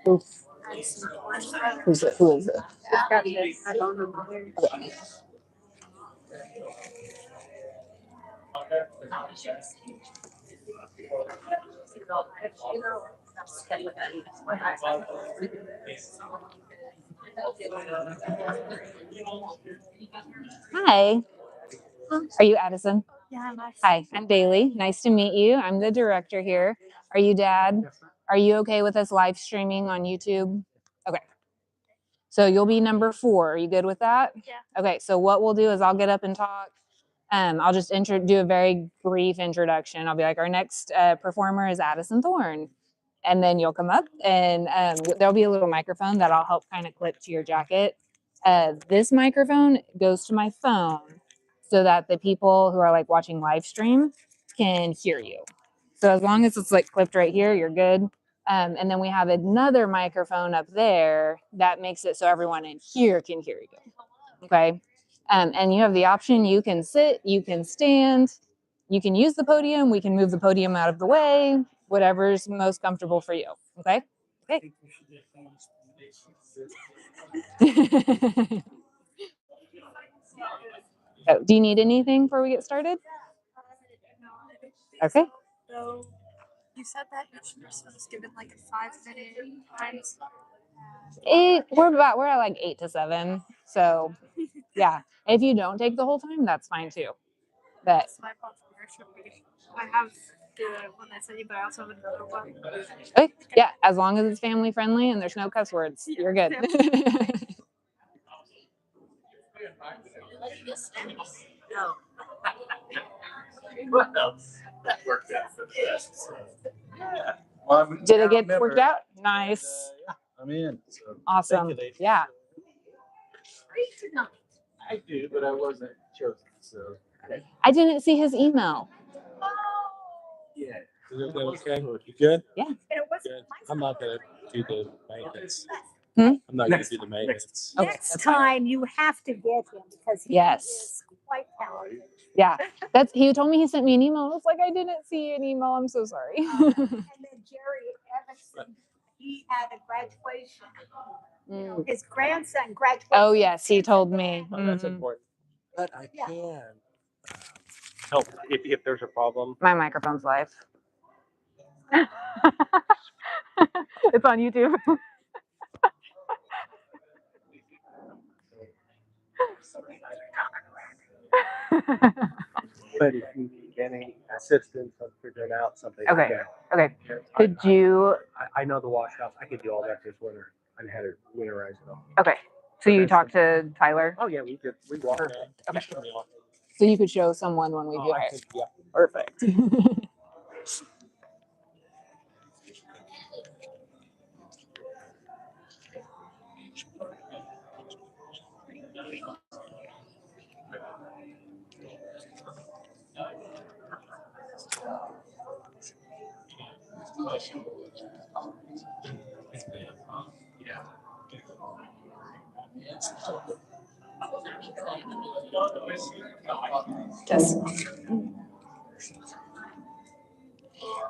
Oof. Who's it? Who is it? Hi. Are you Addison? Yeah. Hi, I'm Bailey. Nice to meet you. I'm the director here. Are you Dad? Are you okay with us live streaming on YouTube? Okay. So you'll be number 4. Are you good with that? Yeah. Okay, so what we'll do is I'll get up and talk. I'll just do a very brief introduction. I'll be like, our next performer is Addison Thorne. And then you'll come up and there'll be a little microphone that I'll help kind of clip to your jacket. This microphone goes to my phone so that the people who are like watching live stream can hear you. So as long as it's like clipped right here, you're good. And then we have another microphone up there that makes it so everyone in here can hear you. Okay. And you have the option, you can sit, you can stand, you can use the podium, we can move the podium out of the way, whatever's most comfortable for you. Okay. Okay. Oh, do you need anything before we get started? Okay. So you said that each person is given like a 5-minute time. We're at like 8 to 7. So yeah, if you don't take the whole time, that's fine too. But I have the one I sent you, but I also have another one. okay, yeah, as long as it's family friendly and there's no cuss words, you're good. No. That worked out for the best. Yeah. Well, Did it get worked out? Nice. Yeah, I'm in. So Awesome. thank you, ladies. Yeah. I do, but I wasn't chosen. So I didn't see his email. yeah. Is it okay? You good? Yeah. Good. I'm not gonna do the maintenance. Hmm? I'm not gonna do the maintenance. Okay, Next that's fine. time you have to get him because he Yes. is quite talented. Yeah. He told me he sent me an email. I was like, I didn't see an email. I'm so sorry. And then Jerry Evanson, he had a graduation. You know, his grandson graduated. Oh yes, he told me. Oh, that's Mhm. important. But I Yeah. can help if there's a problem. My microphone's live. It's on YouTube. But if you need any assistance on figuring out something, Okay. Okay. Could you? I know the wash house. I could do all that this winter. I had to winterize it all. Okay. So you talked to Tyler. Oh yeah, we walked. Perfect. Okay. So you could show someone when we do it. Yeah. Perfect. Just.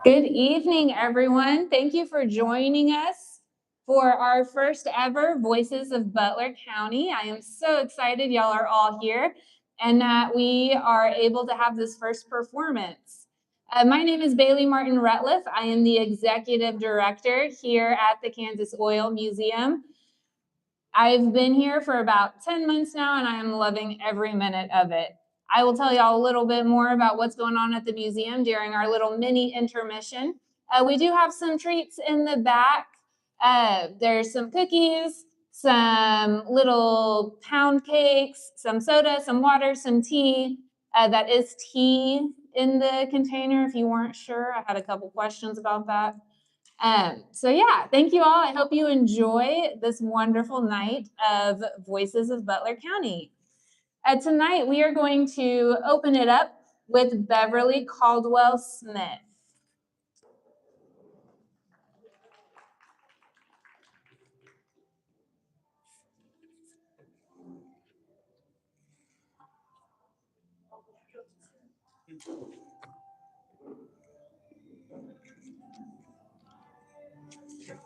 Good evening, everyone. Thank you for joining us for our first ever Voices of Butler County. I am so excited y'all are all here and that we are able to have this first performance. My name is Bailey Martin Rutliff. I am the executive director here at the Kansas Oil Museum. I've been here for about 10 months now and I am loving every minute of it. I will tell y'all a little bit more about what's going on at the museum during our little mini intermission. We do have some treats in the back. There's some cookies, some little pound cakes, some soda, some water, some tea. That is tea in the container if you weren't sure. I had a couple questions about that. So yeah, thank you all. I hope you enjoy this wonderful night of Voices of Butler County. Tonight, we are going to open it up with Beverly Caldwell Smith.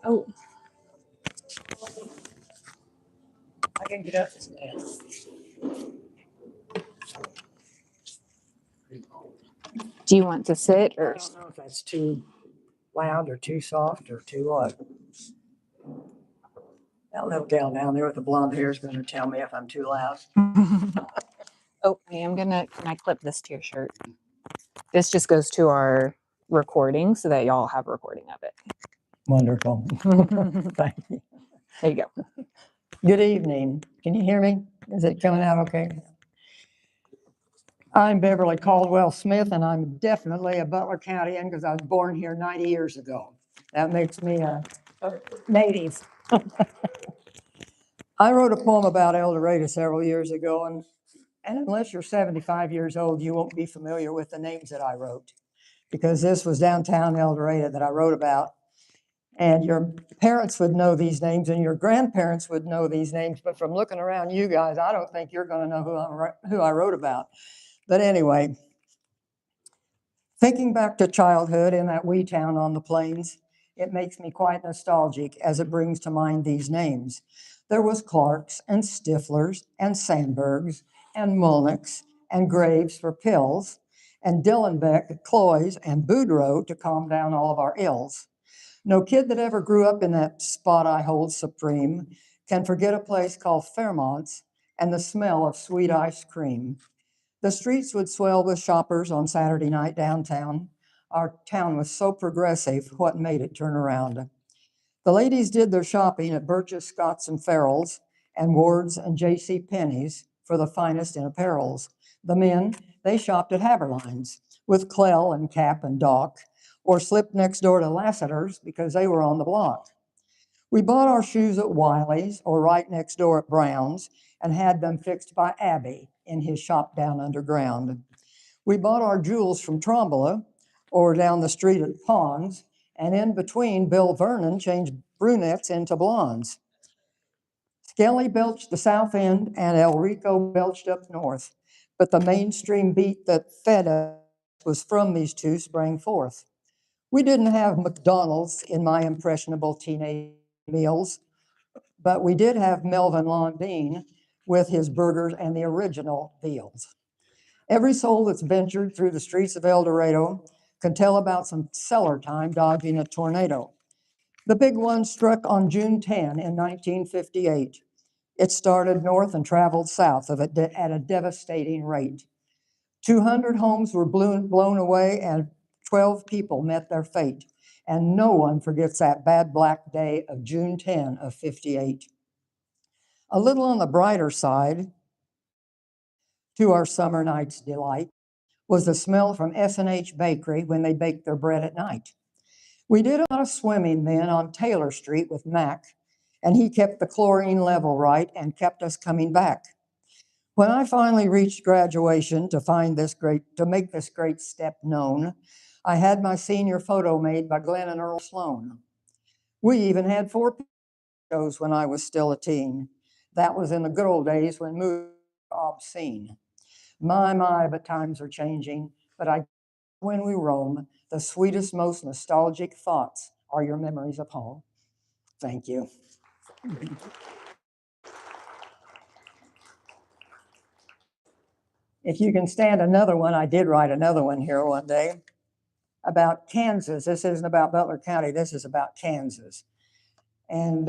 Oh, I can get up and stand. do you want to sit I or? don't know if that's too loud or too soft or too what. That little gal down there with the blonde hair is going to tell me if I'm too loud. Oh, can I clip this to your shirt? This just goes to our recording so that y'all have recording of it. Wonderful. Thank you. There you go. Good evening. Can you hear me? Is it coming out okay? I'm Beverly Caldwell Smith, and I'm definitely a Butler Countian because I was born here 90 years ago. That makes me a native. I wrote a poem about El Dorado several years ago, and unless you're 75 years old, you won't be familiar with the names that I wrote, because this was downtown El Dorado that I wrote about. And your parents would know these names and your grandparents would know these names, but from looking around you guys, I don't think you're going to know who I wrote about. But anyway, thinking back to childhood in that wee town on the plains, it makes me quite nostalgic as it brings to mind these names. There was Clark's and Stifler's and Sandberg's and Mulnick's and Graves for pills, and Dillenbeck, Cloy's, and Boudreaux to calm down all of our ills. No kid that ever grew up in that spot I hold supreme can forget a place called Fairmont's and the smell of sweet ice cream. The streets would swell with shoppers on Saturday night downtown. Our town was so progressive, what made it turn around? The ladies did their shopping at Birch's, Scott's, and Farrell's, and Ward's and J.C. Penney's for the finest in apparels. The men, they shopped at Haberline's with Clell and Cap and Doc, or slipped next door to Lassiter's because they were on the block. We bought our shoes at Wiley's or right next door at Brown's and had them fixed by Abby in his shop down underground. We bought our jewels from Trombola or down the street at Pond's, and in between, Bill Vernon changed brunettes into blondes. Skelly belched the south end and El Rico belched up north, but the mainstream beat that fed us was from these two sprang forth. We didn't have McDonald's in my impressionable teenage meals, but we did have Melvin Londine with his burgers and the original deals. Every soul that's ventured through the streets of El Dorado can tell about some cellar time dodging a tornado. The big one struck on June 10 in 1958. It started north and traveled south at a devastating rate. 200 homes were blown away and 12 people met their fate. And no one forgets that bad black day of June 10 of 58. A little on the brighter side to our summer night's delight was the smell from S&H Bakery when they baked their bread at night. We did a lot of swimming then on Taylor Street with Mac, and he kept the chlorine level right and kept us coming back. When I finally reached graduation to make this great step known, I had my senior photo made by Glenn and Earl Sloan. We even had 4 shows when I was still a teen. That was in the good old days when movies were obscene. My, but times are changing. But when we roam, the sweetest, most nostalgic thoughts are your memories of home. Thank you. If you can stand another one, I did write another one here one day about Kansas. This isn't about Butler County, this is about Kansas. And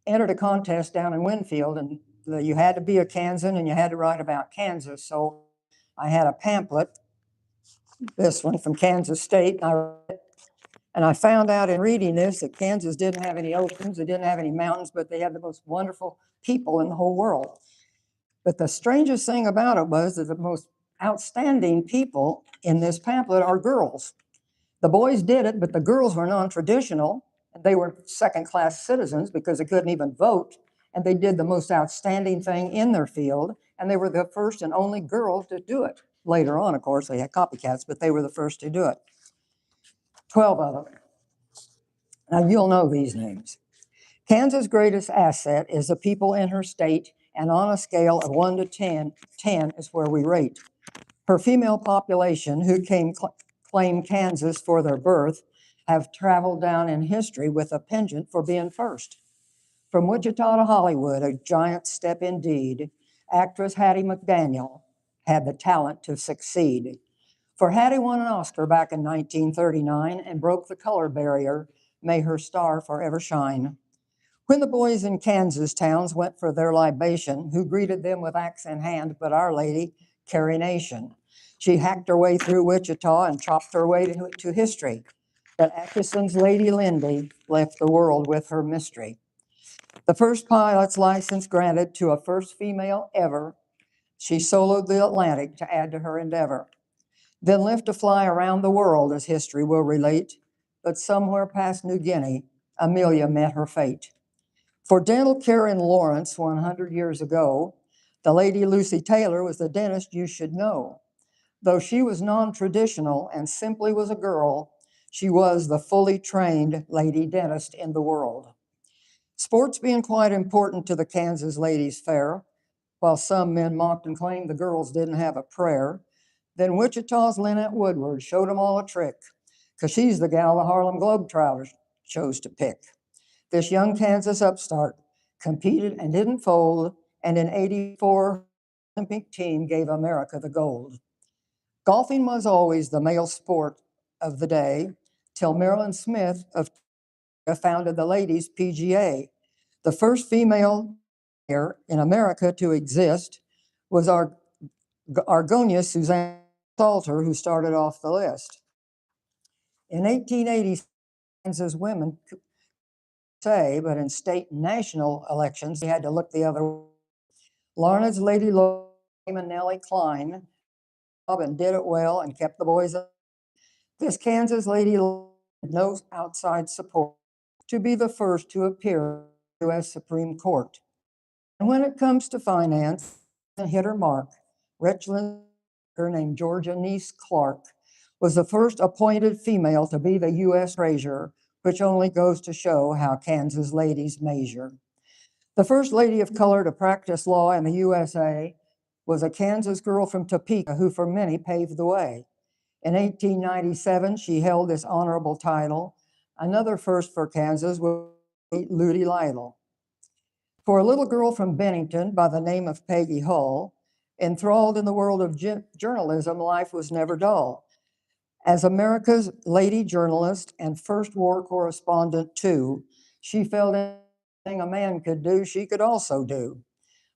entered a contest down in Winfield, and you had to be a Kansan and you had to write about Kansas. So I had a pamphlet, this one from Kansas State, and I found out in reading this that Kansas didn't have any oceans, it didn't have any mountains, but they had the most wonderful people in the whole world. But the strangest thing about it was that the most outstanding people in this pamphlet are girls. The boys did it, but the girls were non-traditional, and they were second-class citizens because they couldn't even vote, and they did the most outstanding thing in their field, and they were the first and only girl to do it. Later on, of course, they had copycats, but they were the first to do it. 12 of them. Now, you'll know these names. Kansas' greatest asset is the people in her state, and on a scale of 1 to 10, 10 is where we rate. Her female population, who claim Kansas for their birth, have traveled down in history with a penchant for being first. From Wichita to Hollywood, a giant step indeed, actress Hattie McDaniel had the talent to succeed. For Hattie won an Oscar back in 1939 and broke the color barrier. May her star forever shine. When the boys in Kansas towns went for their libation, who greeted them with axe in hand but Our Lady, Carrie Nation? She hacked her way through Wichita and chopped her way to history. But Atchison's Lady Lindy left the world with her mystery. The first pilot's license granted to a first female ever, she soloed the Atlantic to add to her endeavor. Then left to fly around the world, as history will relate. But somewhere past New Guinea, Amelia met her fate. For dental care in Lawrence 100 years ago, the Lady Lucy Taylor was the dentist you should know. Though she was non-traditional and simply was a girl, she was the fully trained lady dentist in the world. Sports being quite important to the Kansas Ladies Fair, while some men mocked and claimed the girls didn't have a prayer, then Wichita's Lynette Woodward showed them all a trick, because she's the gal the Harlem Globetrotters chose to pick. This young Kansas upstart competed and didn't fold, and in '84, the Olympic team gave America the gold. Golfing was always the male sport of the day, till Marilyn Smith of founded the Ladies PGA. The first female player in America to exist was Argonia Suzanne Salter, who started off the list. In 1880, Kansas women say, but in state and national elections, they had to look the other way. Larned's Lady Laura and Nellie Klein and did it well and kept the boys up. This Kansas Lady had no outside support to be the first to appear in the U.S. Supreme Court. And when it comes to finance, hit her mark. Richland, her named Georgia Niece Clark, was the first appointed female to be the U.S. treasurer, which only goes to show how Kansas ladies measure. The first lady of color to practice law in the USA was a Kansas girl from Topeka, who for many paved the way. In 1897, she held this honorable title. Another first for Kansas was Ludi Lytle. For a little girl from Bennington by the name of Peggy Hull, enthralled in the world of journalism, life was never dull. As America's lady journalist and first war correspondent too, she felt anything a man could do, she could also do.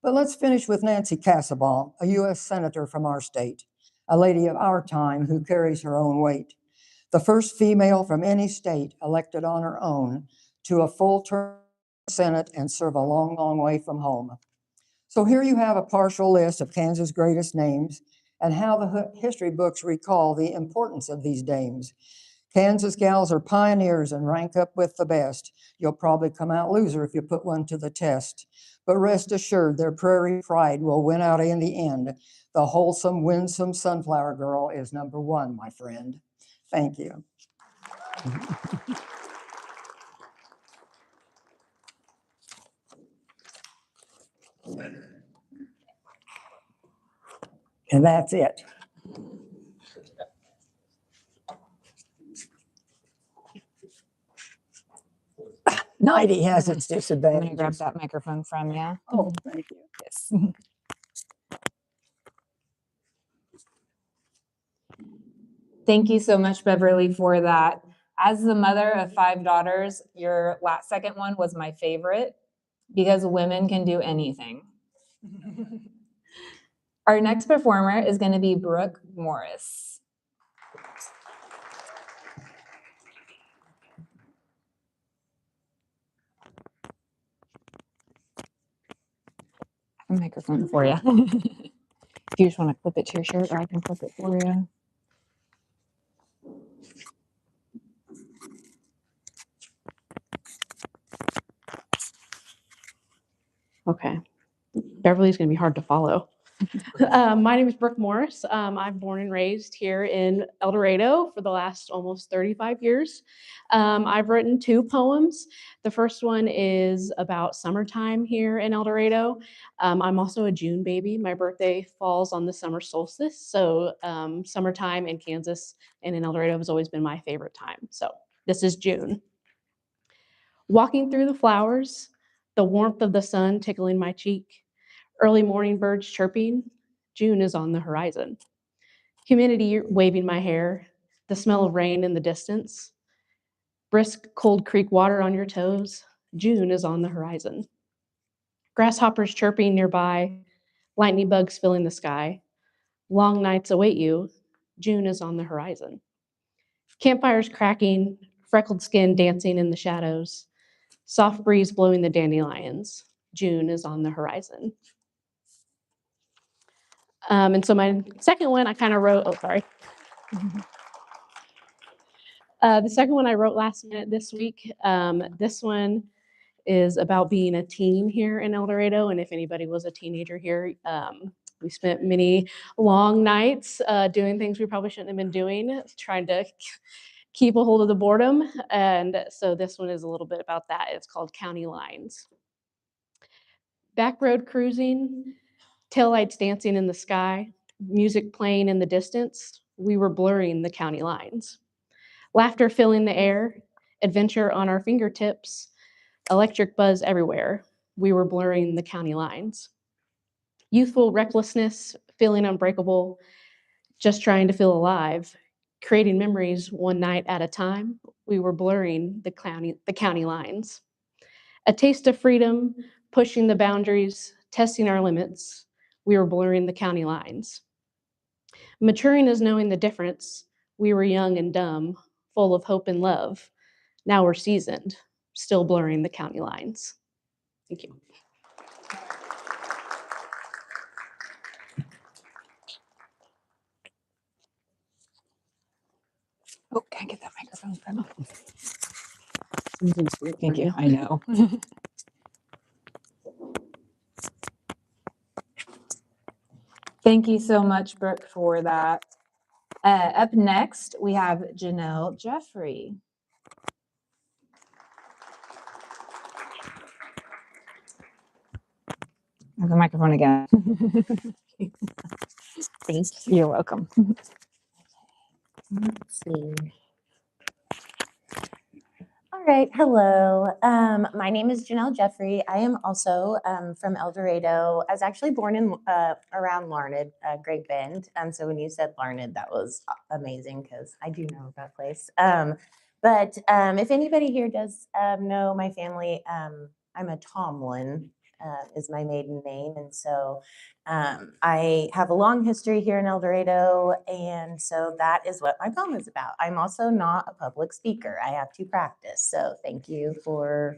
But let's finish with Nancy Kassebaum, a U.S. Senator from our state, a lady of our time who carries her own weight. The first female from any state elected on her own to a full term Senate and serve a long, long way from home. So here you have a partial list of Kansas' greatest names and how the history books recall the importance of these dames. Kansas gals are pioneers and rank up with the best. You'll probably come out loser if you put one to the test. But rest assured, their prairie pride will win out in the end. The wholesome, winsome sunflower girl is number one, my friend. Thank you. And that's it. Nighty has its I'm disadvantages. gonna grab that microphone from you. Oh, thank you. Yes. Thank you so much, Beverly, for that. As the mother of 5 daughters, your second one was my favorite because women can do anything. Our next performer is going to be Brooke Morris. A microphone for you. If you just want to clip it to your shirt, or I can clip it for you. Okay. Beverly's going to be hard to follow. My name is Brooke Morris. I'm born and raised here in El Dorado for the last almost 35 years. I've written 2 poems. The first one is about summertime here in El Dorado. I'm also a June baby. My birthday falls on the summer solstice, so summertime in Kansas and in El Dorado has always been my favorite time. So this is June. Walking through the flowers, the warmth of the sun tickling my cheek, early morning birds chirping, June is on the horizon. Humidity waving my hair, the smell of rain in the distance, brisk cold creek water on your toes, June is on the horizon. Grasshoppers chirping nearby, lightning bugs filling the sky, long nights await you, June is on the horizon. Campfires cracking, freckled skin dancing in the shadows, soft breeze blowing the dandelions, June is on the horizon. And so my second one I kind of wrote, the second one I wrote last minute this week. This one is about being a teen here in El Dorado. And if anybody was a teenager here, we spent many long nights doing things we probably shouldn't have been doing, trying to keep a hold of the boredom. And so this one is a little bit about that. It's called County Lines. Back road cruising, taillights dancing in the sky, music playing in the distance, we were blurring the county lines. Laughter filling the air, adventure on our fingertips, electric buzz everywhere, we were blurring the county lines. Youthful recklessness, feeling unbreakable, just trying to feel alive, creating memories one night at a time, we were blurring the county lines. A taste of freedom, pushing the boundaries, testing our limits, we were blurring the county lines. Maturing is knowing the difference. We were young and dumb, full of hope and love. Now we're seasoned, still blurring the county lines. Thank you. Oh, can I get that microphone from? Thank you. I know. Thank you so much, Brooke, for that. Up next, we have Janelle Jeffrey. Have the microphone again. Thanks. You're welcome. Let's see. All right, hello. My name is Janelle Jeffrey. I am also from El Dorado. I was actually born in around Larned, Great Bend. So when you said Larned, that was amazing because I do know that place. But if anybody here does know my family, I'm a Tomlin. Is my maiden name. And so I have a long history here in El Dorado. And so that is what my poem is about. I'm also not a public speaker. I have to practice. So thank you for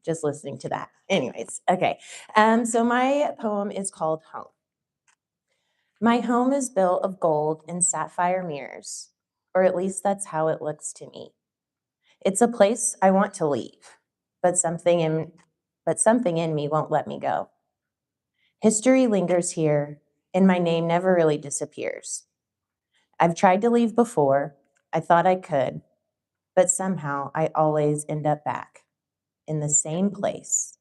just listening to that. Anyways, okay. So my poem is called Home. My home is built of gold and sapphire mirrors, or at least that's how it looks to me. It's a place I want to leave, but something in me won't let me go. History lingers here, and my name never really disappears. I've tried to leave before, I thought I could, but somehow I always end up back in the same place.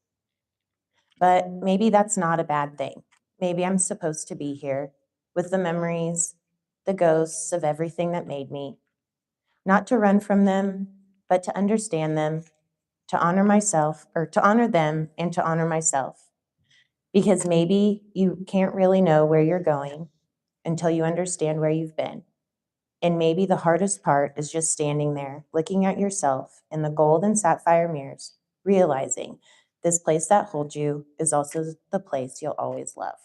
But maybe that's not a bad thing. Maybe I'm supposed to be here with the memories, the ghosts of everything that made me, not to run from them, but to understand them, to honor myself, or to honor them and to honor myself. Because maybe you can't really know where you're going until you understand where you've been. And maybe the hardest part is just standing there, looking at yourself in the gold and sapphire mirrors, realizing this place that holds you is also the place you'll always love.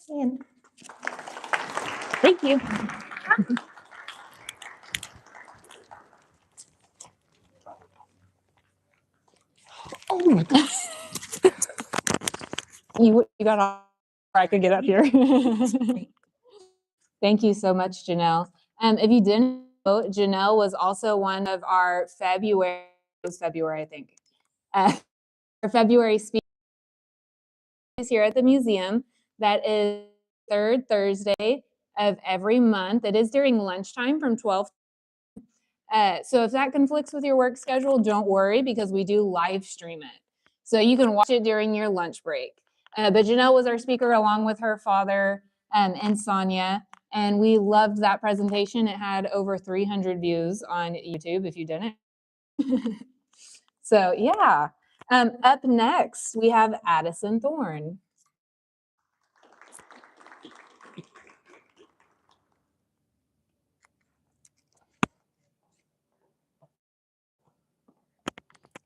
And thank you. Oh my God. You got off. I could get up here. Thank you so much, Janelle. If you didn't know, Janelle was also one of our February, I think, our February speakers here at the museum. That is third Thursday of every month. It is during lunchtime from 12. So if that conflicts with your work schedule, don't worry because we do live stream it. So you can watch it during your lunch break. But Janelle was our speaker along with her father and Sonia. And we loved that presentation. It had over 300 views on YouTube if you didn't. So yeah. Up next, we have Addison Thorne.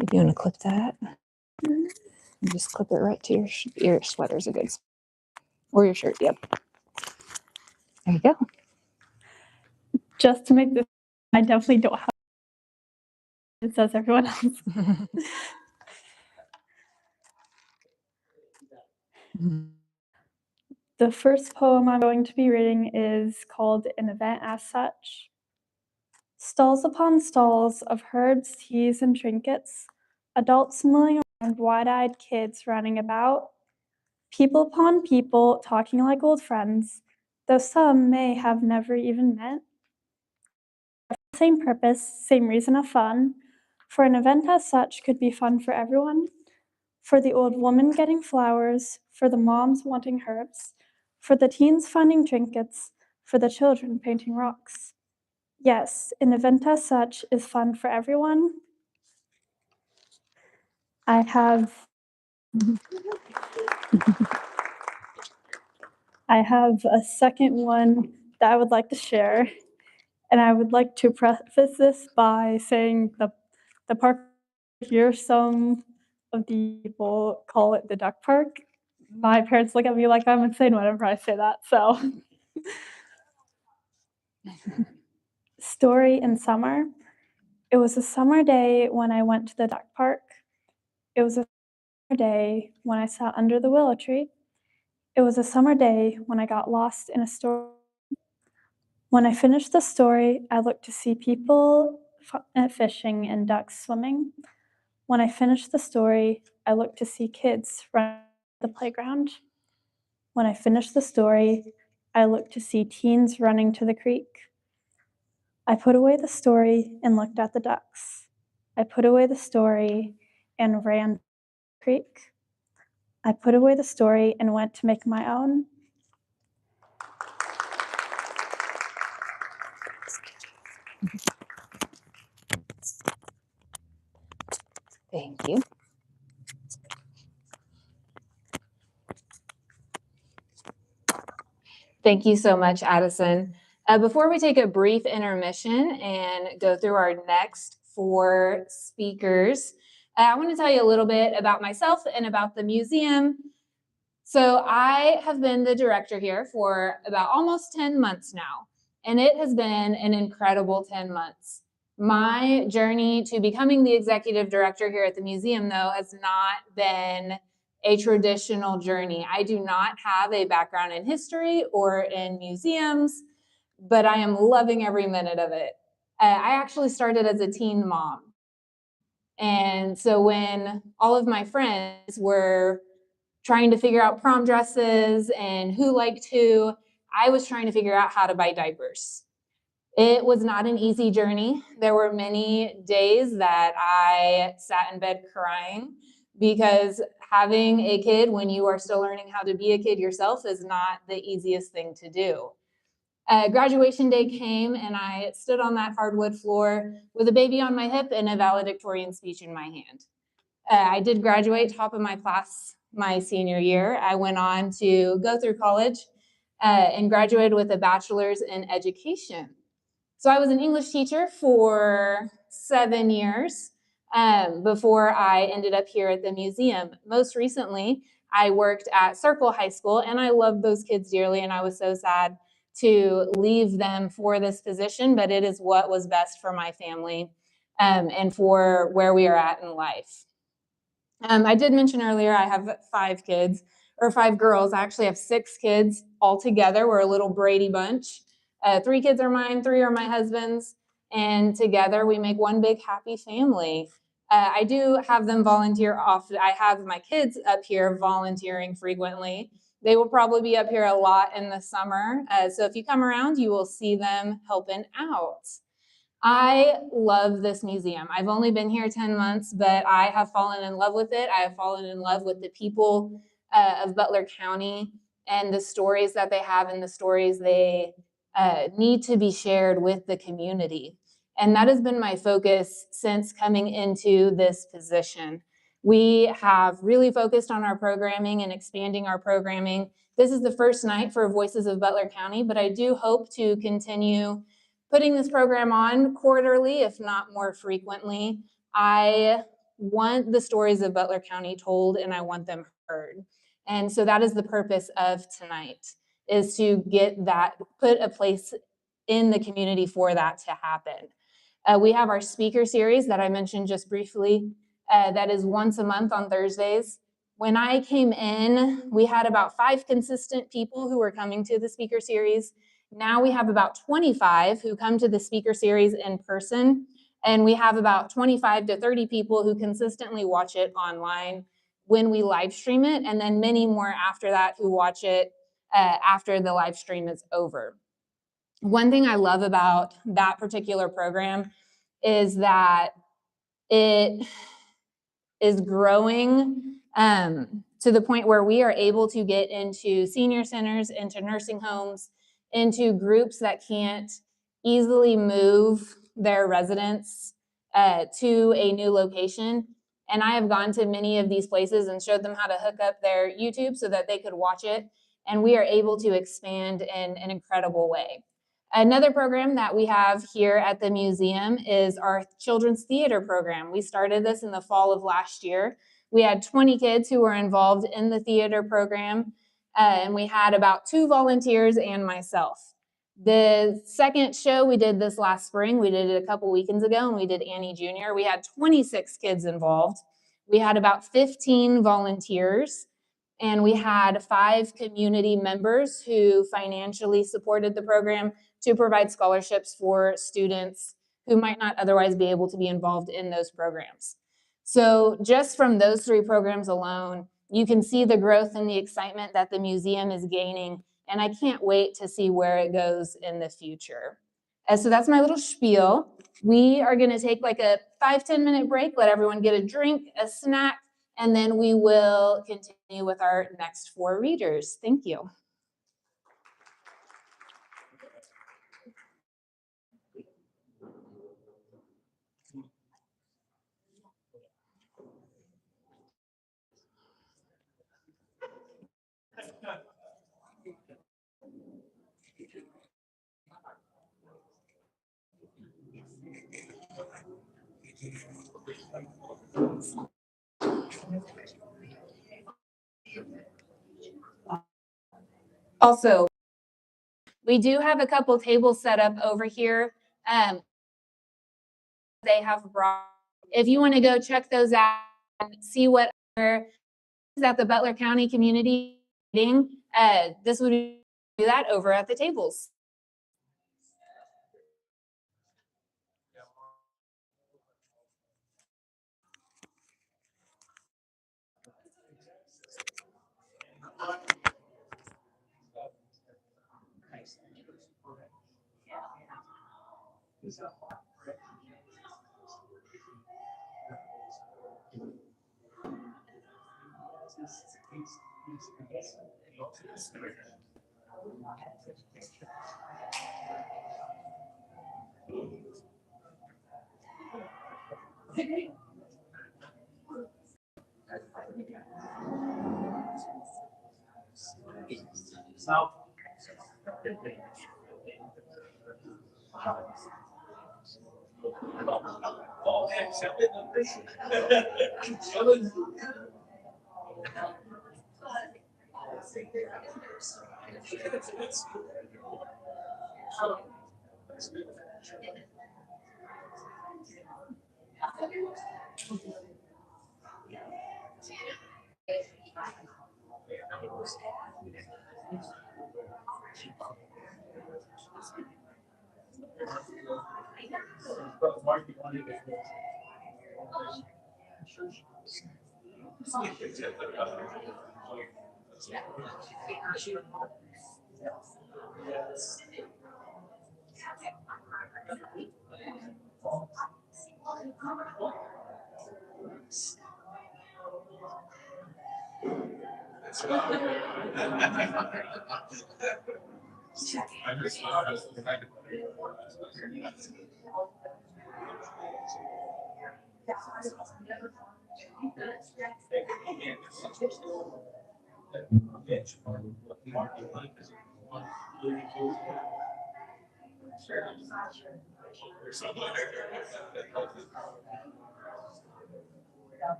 If you want to clip that, just clip it right to your sweater's a good, or your shirt. Yep. There you go. Just to make this, I definitely don't have it says everyone else. The first poem I'm going to be reading is called An Event as Such. Stalls upon stalls of herbs, teas, and trinkets, adults milling around, wide-eyed kids running about, people upon people talking like old friends, though some may have never even met. Same purpose, same reason of fun, for an event as such could be fun for everyone. For the old woman getting flowers, for the moms wanting herbs, for the teens finding trinkets, for the children painting rocks. Yes, an event as such is fun for everyone. I have a second one that I would like to share, and I would like to preface this by saying the park here, some of the people call it the duck park. My parents look at me like I'm insane whenever I say that, so. Story in summer. It was a summer day when I went to the duck park. It was a summer day when I sat under the willow tree. It was a summer day when I got lost in a story. When I finished the story, I looked to see people fishing and ducks swimming. When I finished the story, I looked to see kids running the playground. When I finished the story, I looked to see teens running to the creek. I put away the story and looked at the ducks. I put away the story and ran to the creek. I put away the story and went to make my own. Thank you. Thank you so much, Addison. Before we take a brief intermission and go through our next 4 speakers, I want to tell you a little bit about myself and about the museum. So I have been the director here for about almost 10 months now, and it has been an incredible 10 months. My journey to becoming the executive director here at the museum, though, has not been a traditional journey. I do not have a background in history or in museums, but I am loving every minute of it. I actually started as a teen mom. And so when all of my friends were trying to figure out prom dresses and who liked who, I was trying to figure out how to buy diapers. It was not an easy journey. There were many days that I sat in bed crying because having a kid when you are still learning how to be a kid yourself is not the easiest thing to do. Graduation day came and I stood on that hardwood floor with a baby on my hip and a valedictorian speech in my hand. I did graduate top of my class my senior year. I went on to go through college and graduated with a bachelor's in education. So I was an English teacher for 7 years before I ended up here at the museum. Most recently, I worked at Circle High School, and I loved those kids dearly, and I was so sad to leave them for this position, but it is what was best for my family and for where we are at in life. I did mention earlier I have 5 kids, or 5 girls. I actually have 6 kids all together. We're a little Brady bunch. 3 kids are mine, 3 are my husband's, and together we make one big happy family. I do have them volunteer often. I have my kids up here volunteering frequently, They will probably be up here a lot in the summer. So if you come around, you will see them helping out. I love this museum. I've only been here 10 months, but I have fallen in love with it. I have fallen in love with the people of Butler County and the stories that they have and the stories they need to be shared with the community. And that has been my focus since coming into this position. We have really focused on our programming and expanding our programming. This is the first night for Voices of Butler County, but I do hope to continue putting this program on quarterly, if not more frequently. I want the stories of Butler County told, and I want them heard. And so that is the purpose of tonight, is to get that, put a place in the community for that to happen. We have our speaker series that I mentioned just briefly. That is once a month on Thursdays. When I came in, we had about 5 consistent people who were coming to the speaker series. Now we have about 25 who come to the speaker series in person, and we have about 25 to 30 people who consistently watch it online when we live stream it, and then many more after that who watch it after the live stream is over. One thing I love about that particular program is that it is growing to the point where we are able to get into senior centers, into nursing homes, into groups that can't easily move their residents to a new location. And I have gone to many of these places and showed them how to hook up their YouTube so that they could watch it. And we are able to expand in an incredible way. Another program that we have here at the museum is our children's theater program. We started this in the fall of last year. We had 20 kids who were involved in the theater program, and we had about 2 volunteers and myself. The second show we did this last spring, we did it a couple weekends ago, and we did Annie Jr. We had 26 kids involved. We had about 15 volunteers, and we had 5 community members who financially supported the program to provide scholarships for students who might not otherwise be able to be involved in those programs. So just from those 3 programs alone, you can see the growth and the excitement that the museum is gaining, and I can't wait to see where it goes in the future. So that's my little spiel. We are gonna take like a 5-10 minute break, let everyone get a drink, a snack, and then we will continue with our next 4 readers. Thank you. Also, we do have a couple tables set up over here. They have brought, if you want to go check those out and see what is at the Butler County community meeting, this would do that over at the tables.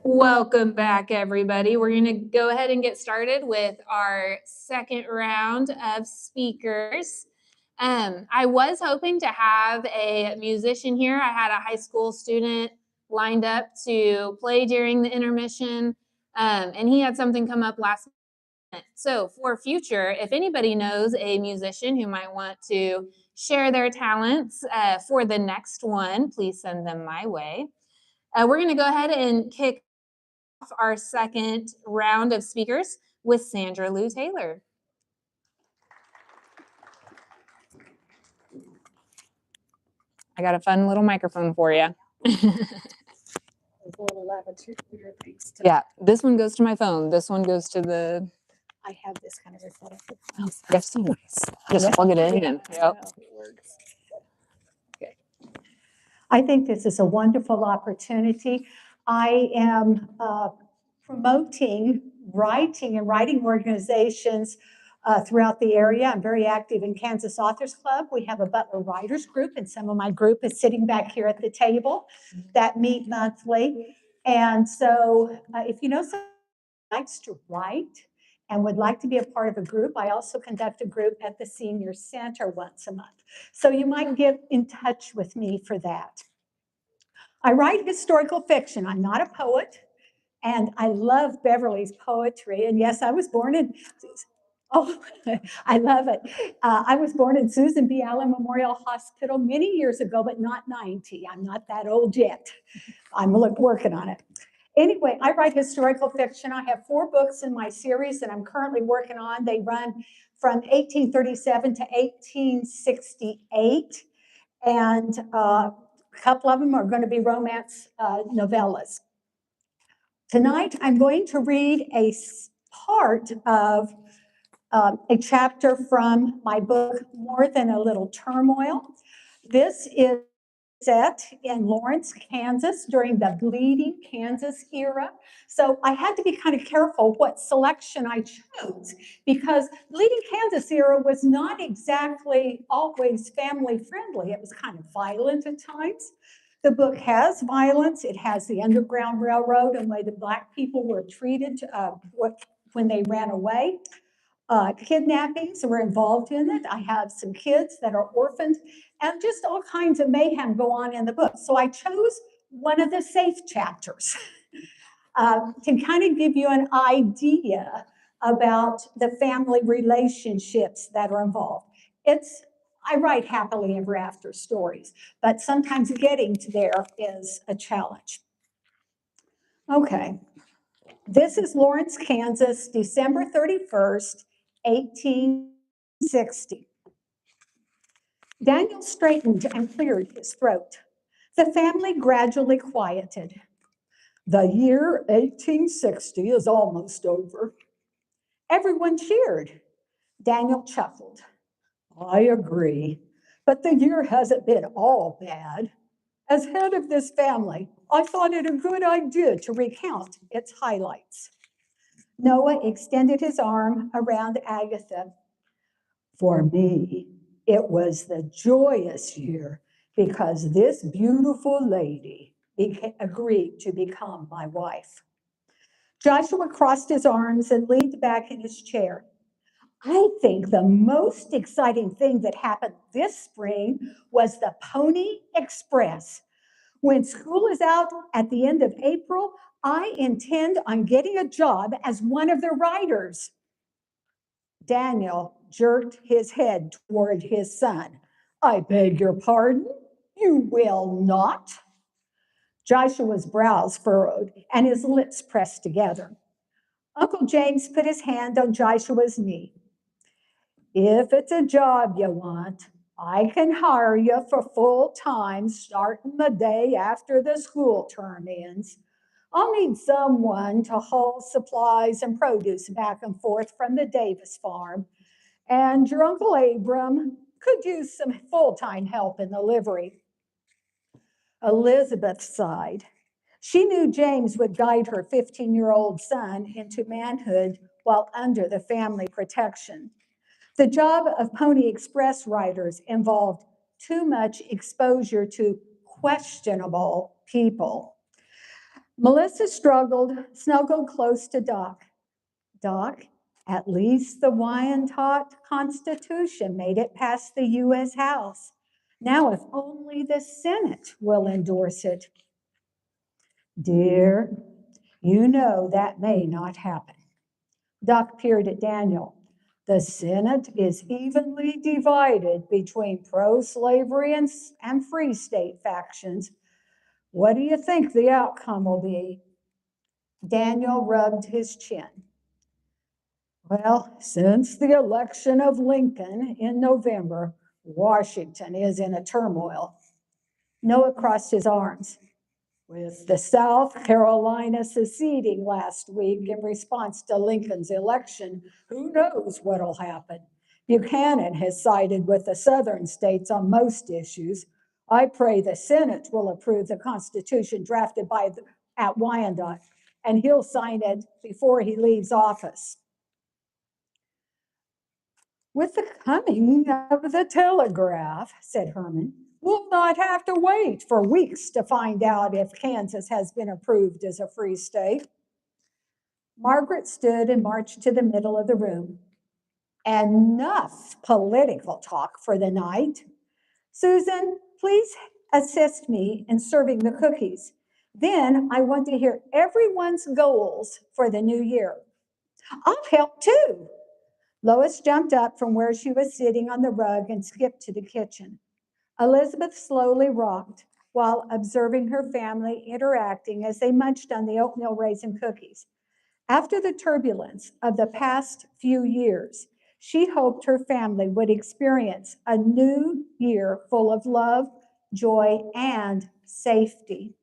Welcome back, everybody. We're going to go ahead and get started with our second round of speakers. I was hoping to have a musician here. I had a high school student lined up to play during the intermission, and he had something come up last minute. So for future, if anybody knows a musician who might want to share their talents for the next one, please send them my way. We're going to go ahead and kick off our second round of speakers with Sandra Lou Taylor. I got a fun little microphone for you. Yeah, this one goes to my phone. This one goes to the. I have this kind of reflective. Oh, that's so nice. Just plug it in and. Yep. I think this is a wonderful opportunity. I am promoting writing and writing organizations throughout the area. I'm very active in Kansas Authors Club. We have a Butler Writers Group, and some of my group is sitting back here at the table that meet monthly. And so if you know someone who likes to write and would like to be a part of a group, I also conduct a group at the Senior Center once a month. So you might get in touch with me for that. I write historical fiction. I'm not a poet, and I love Beverly's poetry. And yes, I was born in, oh, I love it. I was born in Susan B. Allen Memorial Hospital many years ago, but not 90. I'm not that old yet. I'm working on it. Anyway, I write historical fiction. I have 4 books in my series that I'm currently working on. They run from 1837 to 1868. And a couple of them are going to be romance novellas. Tonight, I'm going to read a part of a chapter from my book, More Than a Little Turmoil. This is set in Lawrence, Kansas during the Bleeding Kansas era. So I had to be kind of careful what selection I chose because Bleeding Kansas era was not exactly always family friendly. It was kind of violent at times. The book has violence. It has the Underground Railroad and the way the Black people were treated when they ran away. Kidnappings were involved in it. I have some kids that are orphaned and just all kinds of mayhem go on in the book. So I chose one of the safe chapters to kind of give you an idea about the family relationships that are involved. I write happily ever after stories, but sometimes getting to there is a challenge. Okay, this is Lawrence, Kansas, December 31st, 1860. Daniel straightened and cleared his throat. The family gradually quieted. The year 1860 is almost over. Everyone cheered. Daniel chuckled. I agree, but the year hasn't been all bad. As head of this family, I thought it a good idea to recount its highlights. Noah extended his arm around Agatha. For me, it was the joyous year because this beautiful lady agreed to become my wife. Joshua crossed his arms and leaned back in his chair. I think the most exciting thing that happened this spring was the Pony Express. When school is out at the end of April, I intend on getting a job as one of the riders. Daniel jerked his head toward his son. I beg your pardon? You will not? Joshua's brows furrowed and his lips pressed together. Uncle James put his hand on Joshua's knee. If it's a job you want, I can hire you for full time starting the day after the school term ends. I'll need someone to haul supplies and produce back and forth from the Davis farm. And your Uncle Abram could use some full-time help in the livery. Elizabeth sighed. She knew James would guide her 15-year-old son into manhood while under the family protection. The job of Pony Express riders involved too much exposure to questionable people. Melissa snuggled close to Doc. Doc, at least the Wyandotte Constitution made it past the U.S. House. Now, if only the Senate will endorse it. Dear, you know that may not happen. Doc peered at Daniel. The Senate is evenly divided between pro-slavery and free state factions. What do you think the outcome will be? Daniel rubbed his chin. Well, since the election of Lincoln in November, Washington is in a turmoil. Noah crossed his arms. With the South Carolina seceding last week in response to Lincoln's election, who knows what'll happen? Buchanan has sided with the southern states on most issues. I pray the Senate will approve the Constitution drafted at Wyandotte, and he'll sign it before he leaves office. With the coming of the telegraph, said Herman, we'll not have to wait for weeks to find out if Kansas has been approved as a free state. Margaret stood and marched to the middle of the room. Enough political talk for the night. Susan, please assist me in serving the cookies. Then I want to hear everyone's goals for the new year. I'll help too. Lois jumped up from where she was sitting on the rug and skipped to the kitchen. Elizabeth slowly rocked while observing her family interacting as they munched on the oatmeal raisin cookies. After the turbulence of the past few years, she hoped her family would experience a new year full of love, joy, and safety.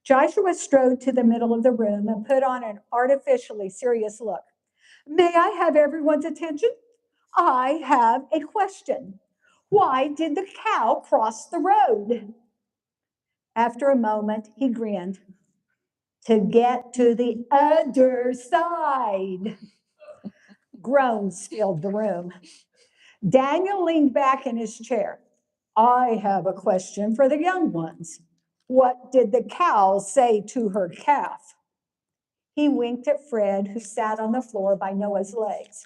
Joshua strode to the middle of the room and put on an artificially serious look. May I have everyone's attention? I have a question. Why did the cow cross the road? After a moment, he grinned. To get to the other side. Groans filled the room. Daniel leaned back in his chair. I have a question for the young ones. What did the cow say to her calf? He winked at Fred, who sat on the floor by Noah's legs.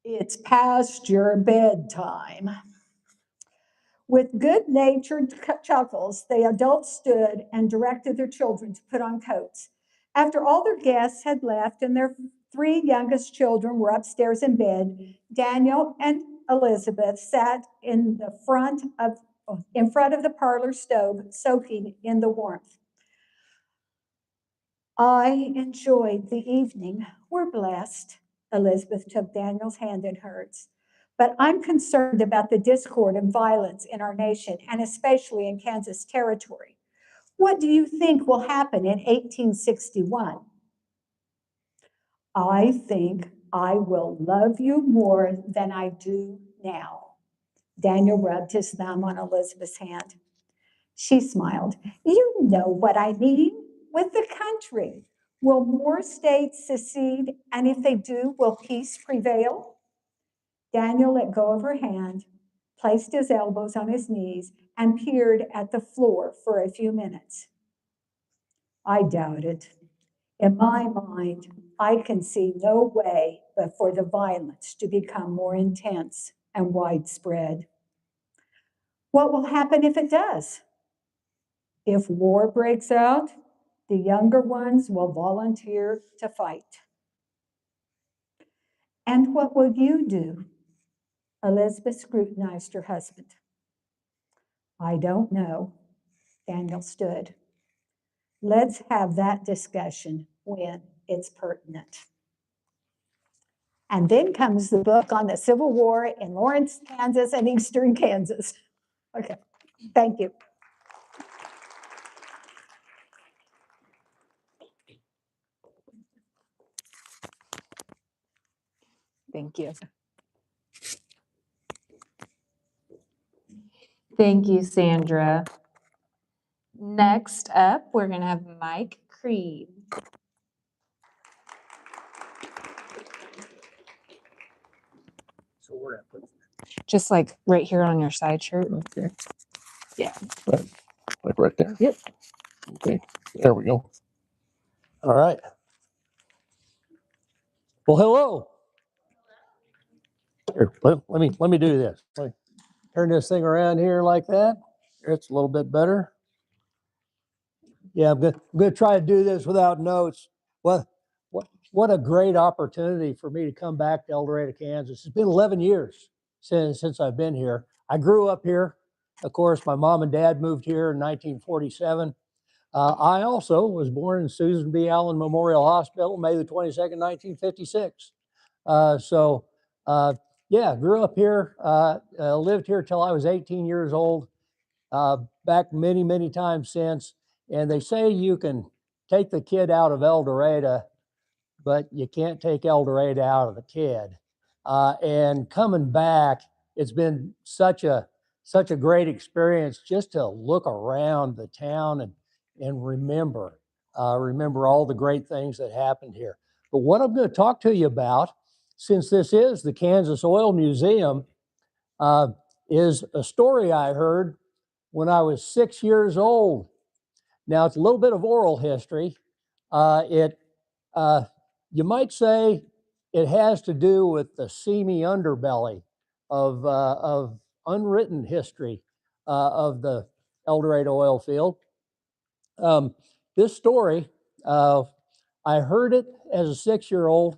It's past your bedtime. With good-natured chuckles, the adults stood and directed their children to put on coats. After all their guests had left and their 3 youngest children were upstairs in bed, Daniel and Elizabeth sat in front of the parlor stove, soaking in the warmth. I enjoyed the evening. We're blessed. Elizabeth took Daniel's hand in hers. But I'm concerned about the discord and violence in our nation, and especially in Kansas Territory. What do you think will happen in 1861? I think I will love you more than I do now. Daniel rubbed his thumb on Elizabeth's hand. She smiled. You know what I mean with the country. Will more states secede? And if they do, will peace prevail? Daniel let go of her hand, placed his elbows on his knees, and peered at the floor for a few minutes. I doubt it. In my mind, I can see no way but for the violence to become more intense and widespread. What will happen if it does? If war breaks out, the younger ones will volunteer to fight. And what will you do? Elizabeth scrutinized her husband. I don't know. Daniel stood. Let's have that discussion when it's pertinent. And then comes the book on the Civil War in Lawrence, Kansas, and Eastern Kansas. Okay, thank you. Thank you. Thank you, Sandra. Next up, we're going to have Mike Creed. So we're at. Just like right here on your side shirt. Okay. Yeah. Like right there. Yep. Okay. There we go. All right. Well, hello. Here, let me do this. Let me turn this thing around here like that. It's a little bit better. Yeah, I'm gonna try to do this without notes. What a great opportunity for me to come back to El Dorado, Kansas. It's been 11 years since I've been here. I grew up here. Of course, my mom and dad moved here in 1947. I also was born in Susan B. Allen Memorial Hospital, May the 22nd, 1956. Yeah, grew up here, lived here till I was 18 years old, back many, many times since. And they say you can take the kid out of El Dorado, but you can't take El Dorado out of the kid. And coming back, it's been such a great experience just to look around the town and remember all the great things that happened here. But what I'm going to talk to you about, since this is the Kansas Oil Museum, is a story I heard when I was 6 years old. Now, it's a little bit of oral history. You might say it has to do with the seamy underbelly of unwritten history of the El Dorado oil field. This story, I heard it as a 6-year-old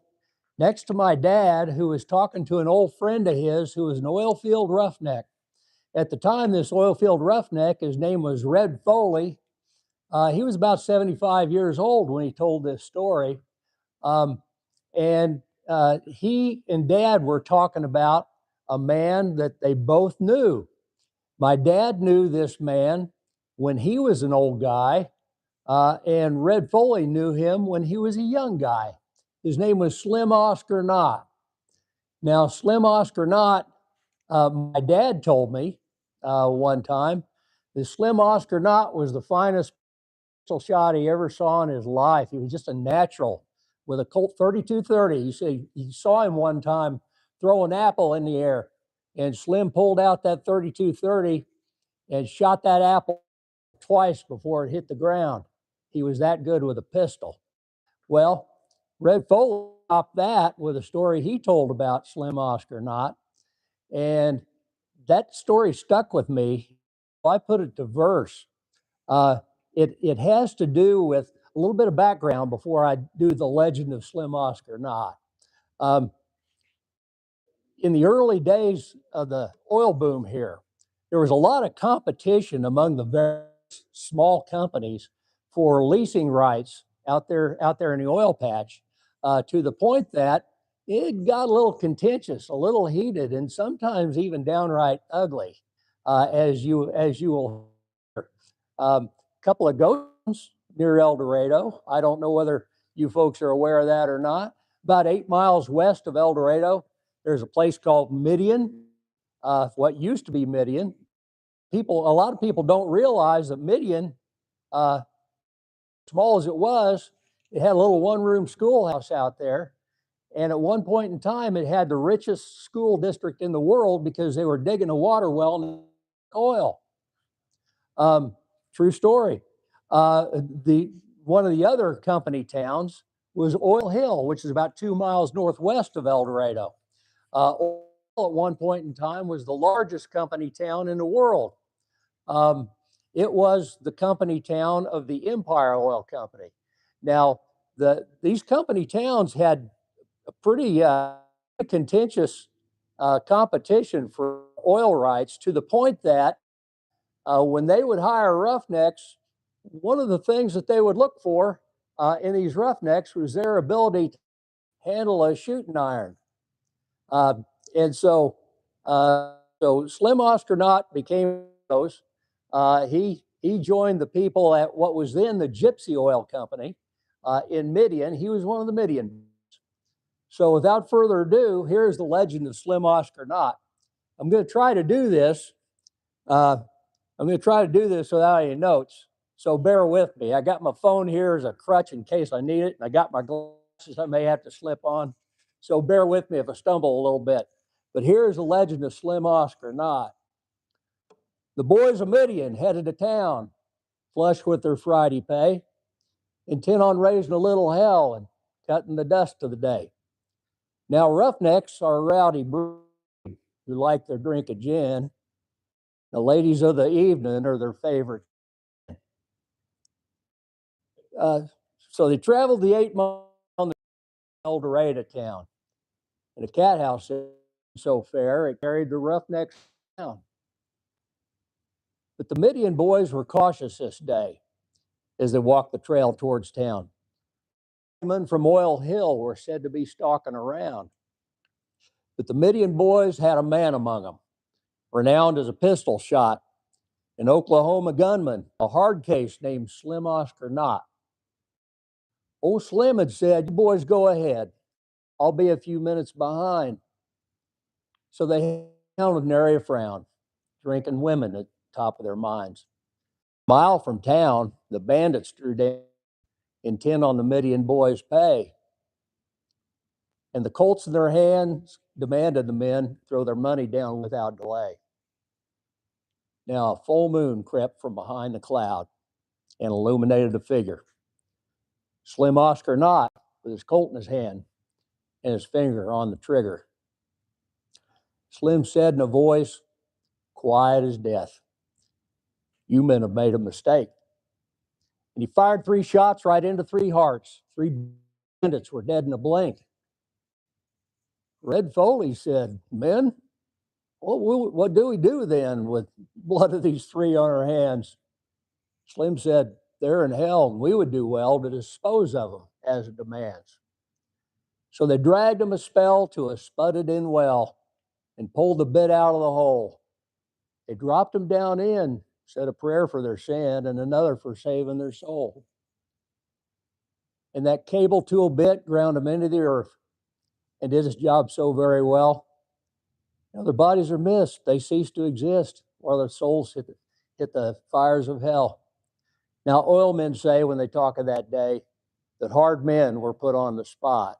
next to my dad, who was talking to an old friend of his who was an oil field roughneck. At the time, this oil field roughneck, his name was Red Foley. He was about 75 years old when he told this story. He and Dad were talking about a man that they both knew. My dad knew this man when he was an old guy, and Red Foley knew him when he was a young guy. His name was Slim Oscar Knott. Now, Slim Oscar Knott, my dad told me one time The Slim Oscar Knott was the finest pistol shot he ever saw in his life. He was just a natural with a Colt 32-30. You saw him one time throw an apple in the air, and Slim pulled out that 32-30 and shot that apple twice before it hit the ground. He was that good with a pistol. Well, Red Foley topped that with a story he told about Slim Oscar Knott, and that story stuck with me. I put it to verse. It has to do with a little bit of background before I do the legend of Slim Oscar Knott. In the early days of the oil boom here, there was a lot of competition among the very small companies for leasing rights out there in the oil patch, to the point that it got a little contentious, a little heated, and sometimes even downright ugly, as you will hear. A couple of ghosts near El Dorado. I don't know whether you folks are aware of that or not. About 8 miles west of El Dorado, there's a place called Midian, what used to be Midian. A lot of people don't realize that Midian, small as it was, it had a little one-room schoolhouse out there. And at one point in time, it had the richest school district in the world because they were digging a water well and oil. True story. One of the other company towns was Oil Hill, which is about 2 miles northwest of El Dorado. Oil Hill at one point in time was the largest company town in the world. It was the company town of the Empire Oil Company. Now, these company towns had a pretty contentious competition for oil rights, to the point that when they would hire roughnecks, one of the things that they would look for in these roughnecks was their ability to handle a shooting iron. And so Slim Oscar Knott became those. He joined the people at what was then the Gypsy Oil Company in Midian. He was one of the Midian. So without further ado, here's the legend of Slim Oscar Knott. I'm going to try to do this. Without any notes. So bear with me. I got my phone here as a crutch in case I need it, and I got my glasses I may have to slip on. So bear with me if I stumble a little bit. But here's the legend of Slim Oscar Knott. The boys of Midian headed to town, flush with their Friday pay, intent on raising a little hell and cutting the dust of the day. Now roughnecks are a rowdy breed who like their drink of gin. The ladies of the evening are their favorite. So they traveled the 8 miles on the El Dorado town, and a cat house so fair it carried the roughnecks down. But the Midian boys were cautious this day as they walked the trail towards town. Men from Oil Hill were said to be stalking around, but the Midian boys had a man among them, renowned as a pistol shot, an Oklahoma gunman, a hard case named Slim Oscar Knott. Old Slim had said, "You boys go ahead. I'll be a few minutes behind." So they held with nary a frown, drinking women at the top of their minds. A mile from town, the bandits drew down, intent on the Midian boys' pay. And the Colts in their hands demanded the men throw their money down without delay. Now a full moon crept from behind the cloud and illuminated the figure. Slim Oscar Knott, with his Colt in his hand and his finger on the trigger. Slim said in a voice quiet as death, "You men have made a mistake." And he fired 3 shots right into 3 hearts. 3 bandits were dead in a blink. Red Foley said, "Men, what do we do then with blood of these 3 on our hands?" Slim said, "They're in hell, and we would do well to dispose of them as it demands." So they dragged them a spell to a spudded-in well and pulled the bit out of the hole. They dropped them down in, said a prayer for their sin and another for saving their soul. And that cable tool bit ground them into the earth and did its job so very well. Now their bodies are missed. They cease to exist while their souls hit the fires of hell. Now, oil men say when they talk of that day that hard men were put on the spot.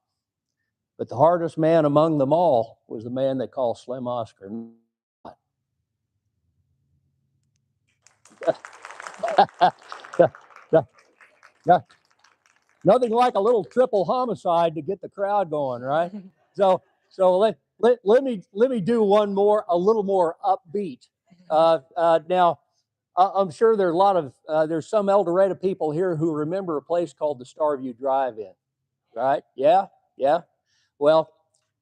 But the hardest man among them all was the man they call Slim Oscar. Nothing like a little triple homicide to get the crowd going, right? So let me do one more, a little more upbeat. Now, I'm sure there's a lot of there's some El Dorado people here who remember a place called the Starview Drive-In, right? Yeah. Well,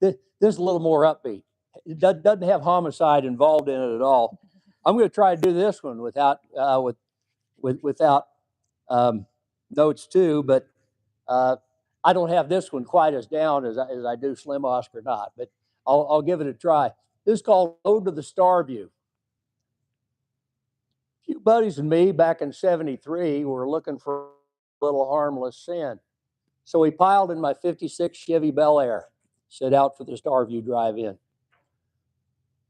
this is a little more upbeat. It doesn't have homicide involved in it at all. I'm going to try to do this one without without notes too, but I don't have this one quite as down as I do Slim Oscar Not, but I'll give it a try. This is called Ode to the Starview. A few buddies and me back in '73 were looking for a little harmless sin. So we piled in my '56 Chevy Bel Air, set out for the Starview Drive-In.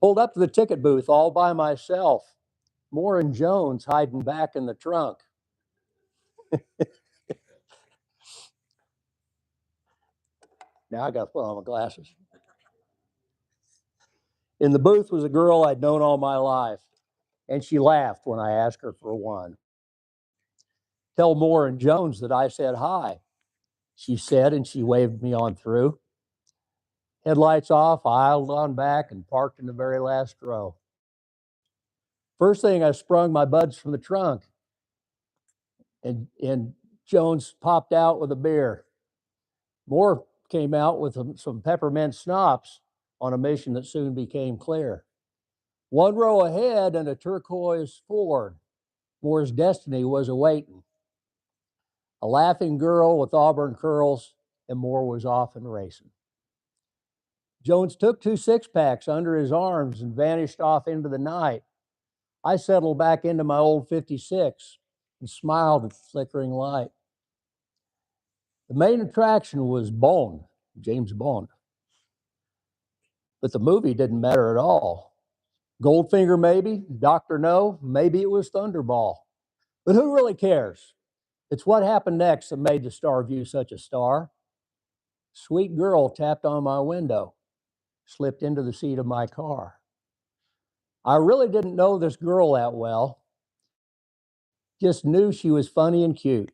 Pulled up to the ticket booth all by myself. Moore and Jones hiding back in the trunk. Now I got to put on my glasses. In the booth was a girl I'd known all my life, and she laughed when I asked her for one. Tell Moore and Jones that I said hi, she said, and she waved me on through. Headlights off, I aisled on back and parked in the very last row. First thing, I sprung my buds from the trunk, and Jones popped out with a beer. Moore came out with some peppermint schnapps on a mission that soon became clear. One row ahead and a turquoise Ford, Moore's destiny was awaiting. A laughing girl with auburn curls, and Moore was off and racing. Jones took 2 six-packs under his arms and vanished off into the night. I settled back into my old '56 and smiled at the flickering light. The main attraction was Bond, James Bond. But the movie didn't matter at all. Goldfinger maybe, Dr. No, maybe it was Thunderball. But who really cares? It's what happened next that made the Starview such a star. Sweet girl tapped on my window, slipped into the seat of my car. I really didn't know this girl that well, just knew she was funny and cute.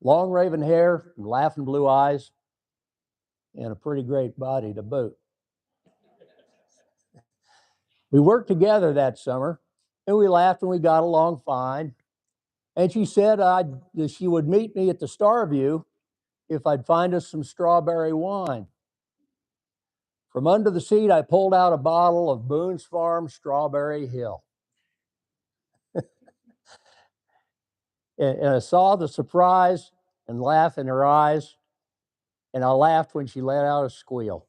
Long raven hair and laughing blue eyes, and a pretty great body to boot. We worked together that summer, and we laughed and we got along fine. And she said that she would meet me at the Starview if I'd find us some strawberry wine. From under the seat, I pulled out a bottle of Boone's Farm Strawberry Hill. and I saw the surprise and laugh in her eyes, and I laughed when she let out a squeal.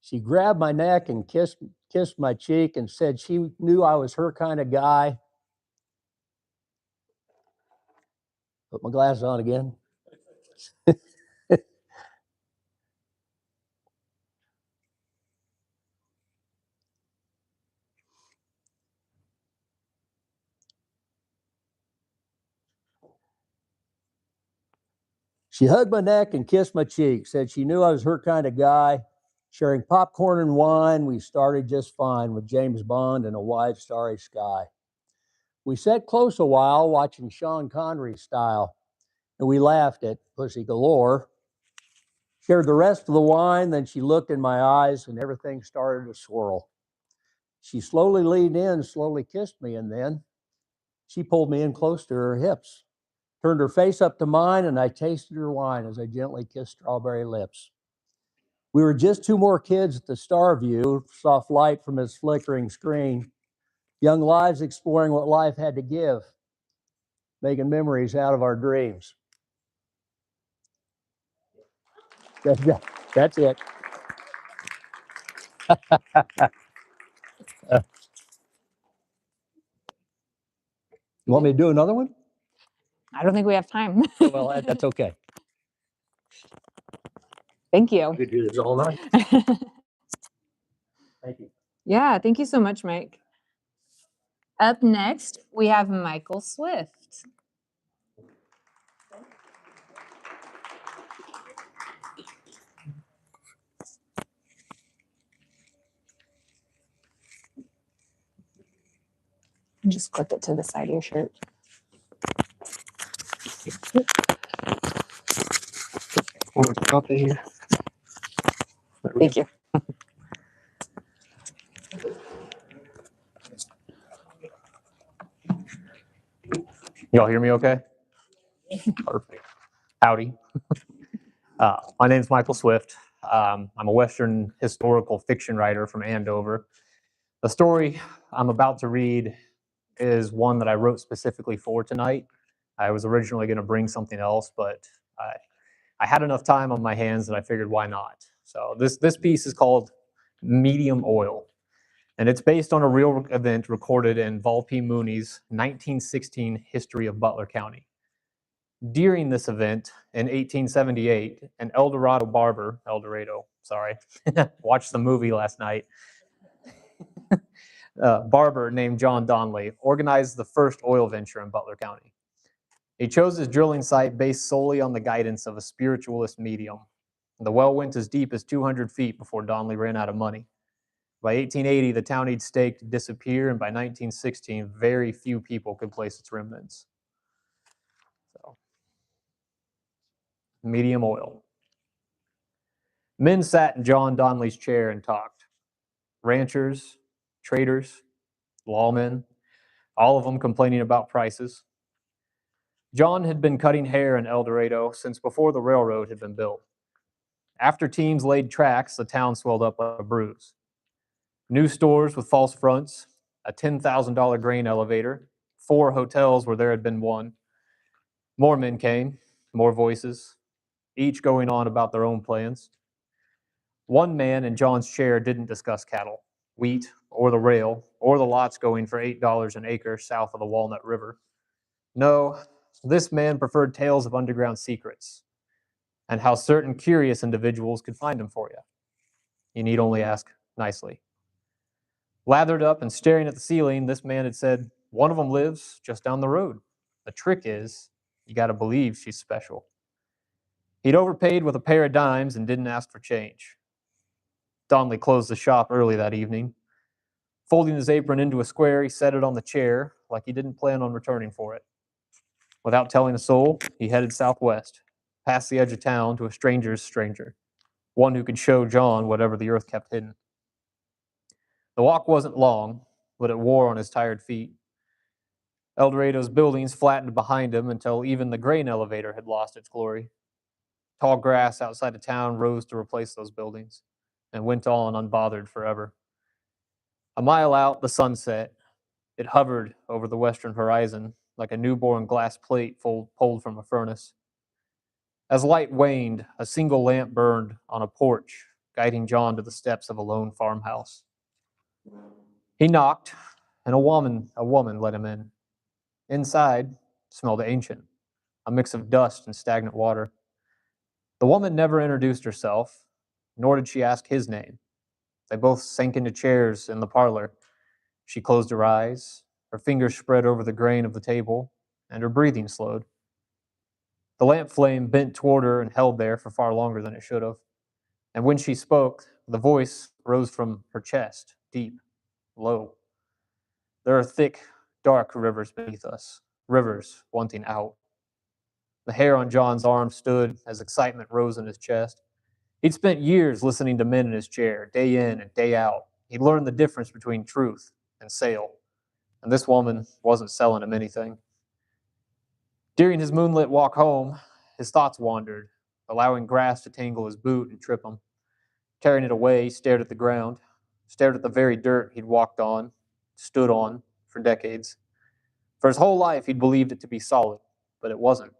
She grabbed my neck and kissed my cheek and said she knew I was her kind of guy. Put my glasses on again. She hugged my neck and kissed my cheek, said she knew I was her kind of guy. Sharing popcorn and wine, we started just fine with James Bond and a wide starry sky. We sat close a while watching Sean Connery style, and we laughed at Pussy Galore. Shared the rest of the wine, then she looked in my eyes and everything started to swirl. She slowly leaned in, slowly kissed me, and then she pulled me in close to her hips, turned her face up to mine, and I tasted her wine as I gently kissed strawberry lips. We were just 2 more kids at the Starview, soft light from its flickering screen, young lives exploring what life had to give, making memories out of our dreams. That's it. You want me to do another one? I don't think we have time. Well, that's okay. Thank you. I could do this all night. Thank you. Yeah, thank you so much, Mike. Up next, we have Michael Swift. Just clip it to the side of your shirt. Thank you. Y'all hear me okay? Perfect. Howdy. My name's Michael Swift. I'm a Western historical fiction writer from Andover. The story I'm about to read is one that I wrote specifically for tonight. I was originally going to bring something else, but I had enough time on my hands that I figured why not. So this piece is called Medium Oil, and it's based on a real event recorded in Valpy Mooney's 1916 History of Butler County. During this event in 1878, an Eldorado, sorry, watched the movie last night, barber named John Donnelly organized the first oil venture in Butler County. He chose his drilling site based solely on the guidance of a spiritualist medium. The well went as deep as 200 feet before Donnelly ran out of money. By 1880, the town he'd staked would disappear, and by 1916, very few people could place its remnants. So, medium oil. Men sat in John Donnelly's chair and talked. Ranchers, traders, lawmen, all of them complaining about prices. John had been cutting hair in El Dorado since before the railroad had been built. After teams laid tracks, the town swelled up like a bruise. New stores with false fronts, a $10,000 grain elevator, 4 hotels where there had been one. More men came, more voices, each going on about their own plans. One man in John's chair didn't discuss cattle, wheat, or the rail, or the lots going for $8 an acre south of the Walnut River. No, this man preferred tales of underground secrets and how certain curious individuals could find them for you. You need only ask nicely. Lathered up and staring at the ceiling, this man had said, "One of them lives just down the road. The trick is, you got to believe she's special." He'd overpaid with a pair of dimes and didn't ask for change. Donnelly closed the shop early that evening. Folding his apron into a square, he set it on the chair like he didn't plan on returning for it. Without telling a soul, he headed southwest, past the edge of town to a stranger's stranger, one who could show John whatever the earth kept hidden. The walk wasn't long, but it wore on his tired feet. El Dorado's buildings flattened behind him until even the grain elevator had lost its glory. Tall grass outside of town rose to replace those buildings and went on unbothered forever. A mile out, the sun set. It hovered over the western horizon like a newborn glass plate pulled from a furnace. As light waned, a single lamp burned on a porch, guiding John to the steps of a lone farmhouse. He knocked, and a woman let him in. Inside smelled ancient, a mix of dust and stagnant water. The woman never introduced herself, nor did she ask his name. They both sank into chairs in the parlor. She closed her eyes, her fingers spread over the grain of the table, and her breathing slowed. The lamp flame bent toward her and held there for far longer than it should have. And when she spoke, the voice rose from her chest, deep, low. There are thick, dark rivers beneath us, rivers wanting out. The hair on John's arm stood as excitement rose in his chest. He'd spent years listening to men in his chair, day in and day out. He'd learned the difference between truth and sale, and this woman wasn't selling him anything. During his moonlit walk home, his thoughts wandered, allowing grass to tangle his boot and trip him. Tearing it away, he stared at the ground, stared at the very dirt he'd walked on, stood on for decades. For his whole life, he'd believed it to be solid, but it wasn't.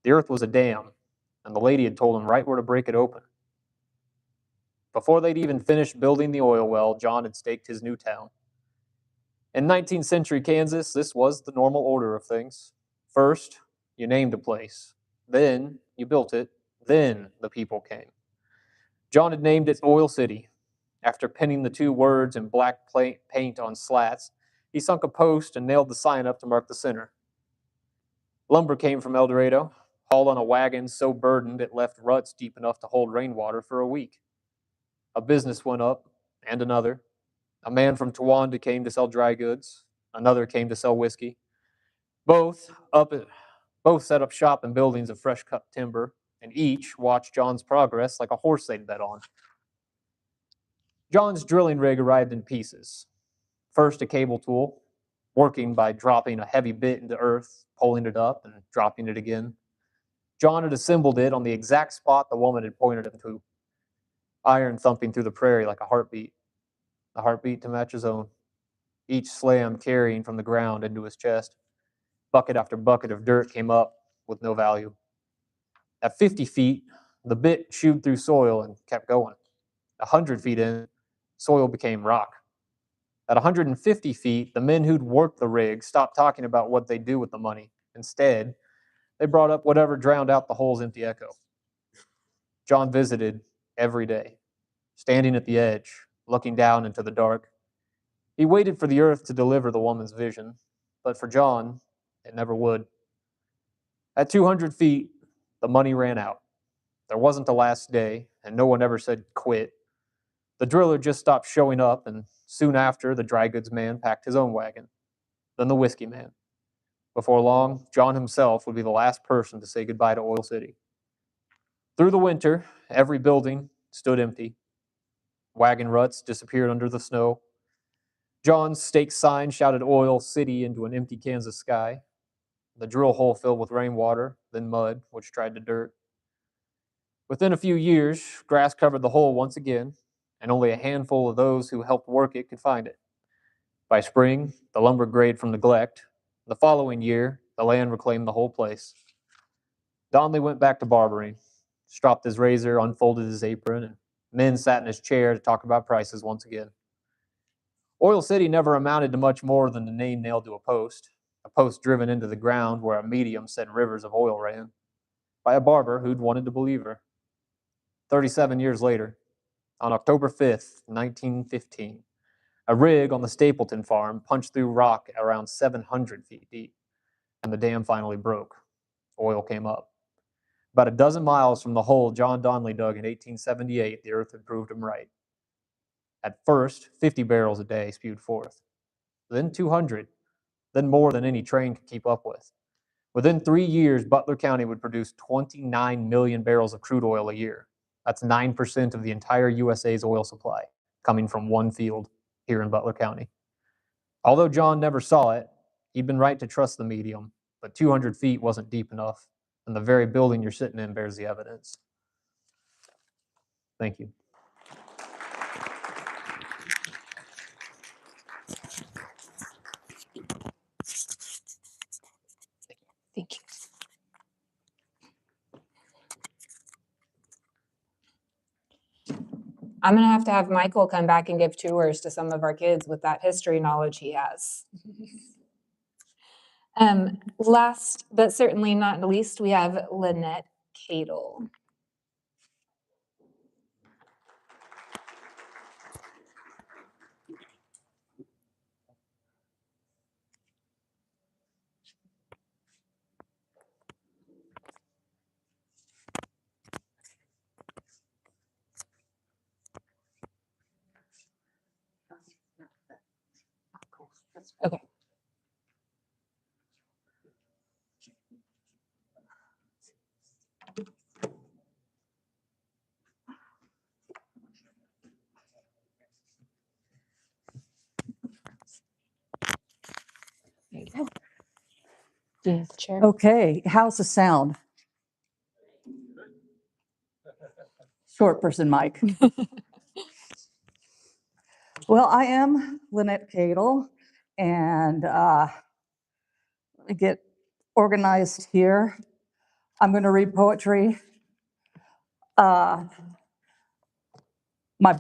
The earth was a dam, and the lady had told him right where to break it open. Before they'd even finished building the oil well, John had staked his new town. In 19th century Kansas, this was the normal order of things. First, you named a place. Then, you built it. Then, the people came. John had named it Oil City. After penning the 2 words in black paint on slats, He sunk a post and nailed the sign up to mark the center. Lumber came from El Dorado, hauled on a wagon so burdened it left ruts deep enough to hold rainwater for a week. A business went up, and another. A man from Towanda came to sell dry goods. Another came to sell whiskey. Both set up shop in buildings of fresh cut timber, and each watched John's progress like a horse they'd bet on. John's drilling rig arrived in pieces. First, a cable tool, working by dropping a heavy bit into earth, pulling it up, and dropping it again. John had assembled it on the exact spot the woman had pointed him to. Iron thumping through the prairie like a heartbeat to match his own. Each slam carrying from the ground into his chest. Bucket after bucket of dirt came up with no value. At 50 feet, the bit chewed through soil and kept going. 100 feet in, soil became rock. At 150 feet, the men who'd worked the rig stopped talking about what they'd do with the money. Instead, they brought up whatever drowned out the hole's empty echo. John visited every day, standing at the edge, looking down into the dark. He waited for the earth to deliver the woman's vision, but for John, it never would. At 200 feet, the money ran out. There wasn't a last day, and no one ever said quit. The driller just stopped showing up, and soon after, the dry goods man packed his own wagon. Then the whiskey man. Before long, John himself would be the last person to say goodbye to Oil City. Through the winter, every building stood empty. Wagon ruts disappeared under the snow. John's stake sign shouted Oil City into an empty Kansas sky. The drill hole filled with rainwater, then mud, which dried to dirt. Within a few years, grass covered the hole once again, and only a handful of those who helped work it could find it. By spring, the lumber grayed from neglect. The following year, the land reclaimed the whole place. Donley went back to barbering, stropped his razor, unfolded his apron, and men sat in his chair to talk about prices once again. Oil City never amounted to much more than a name nailed to a post driven into the ground where a medium said rivers of oil ran, by a barber who'd wanted to believe her. 37 years later, on October 5th, 1915, a rig on the Stapleton farm punched through rock around 700 feet deep, and the dam finally broke. Oil came up. About a dozen miles from the hole John Donley dug in 1878, the earth had proved him right. At first, 50 barrels a day spewed forth, then 200, then more than any train could keep up with. Within 3 years, Butler County would produce 29 million barrels of crude oil a year. That's 9% of the entire USA's oil supply, coming from one field here in Butler County. Although John never saw it, he'd been right to trust the medium, but 200 feet wasn't deep enough, and the very building you're sitting in bears the evidence. Thank you. Thank you. I'm going to have Michael come back and give tours to some of our kids with that history knowledge he has. Last but certainly not least, we have Lynette Cadle. Okay. There you go. Do you have the chair? Okay, how's the sound? Short person mic. Well, I am Lynette Cadle, and let me get organized here. I'm going to read poetry. My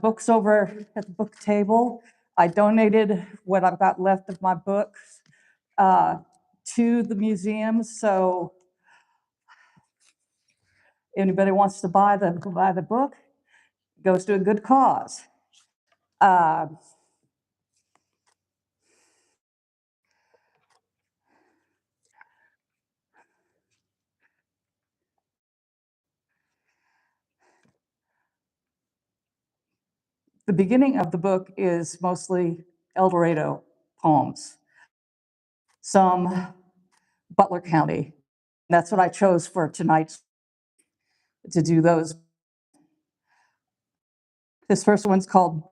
book's over at the book table. I donated what I've got left of my books to the museum, so anybody wants to buy the book, it goes to a good cause. The beginning of the book is mostly El Dorado poems, some Butler County. That's what I chose for tonight, to do those. This first one's called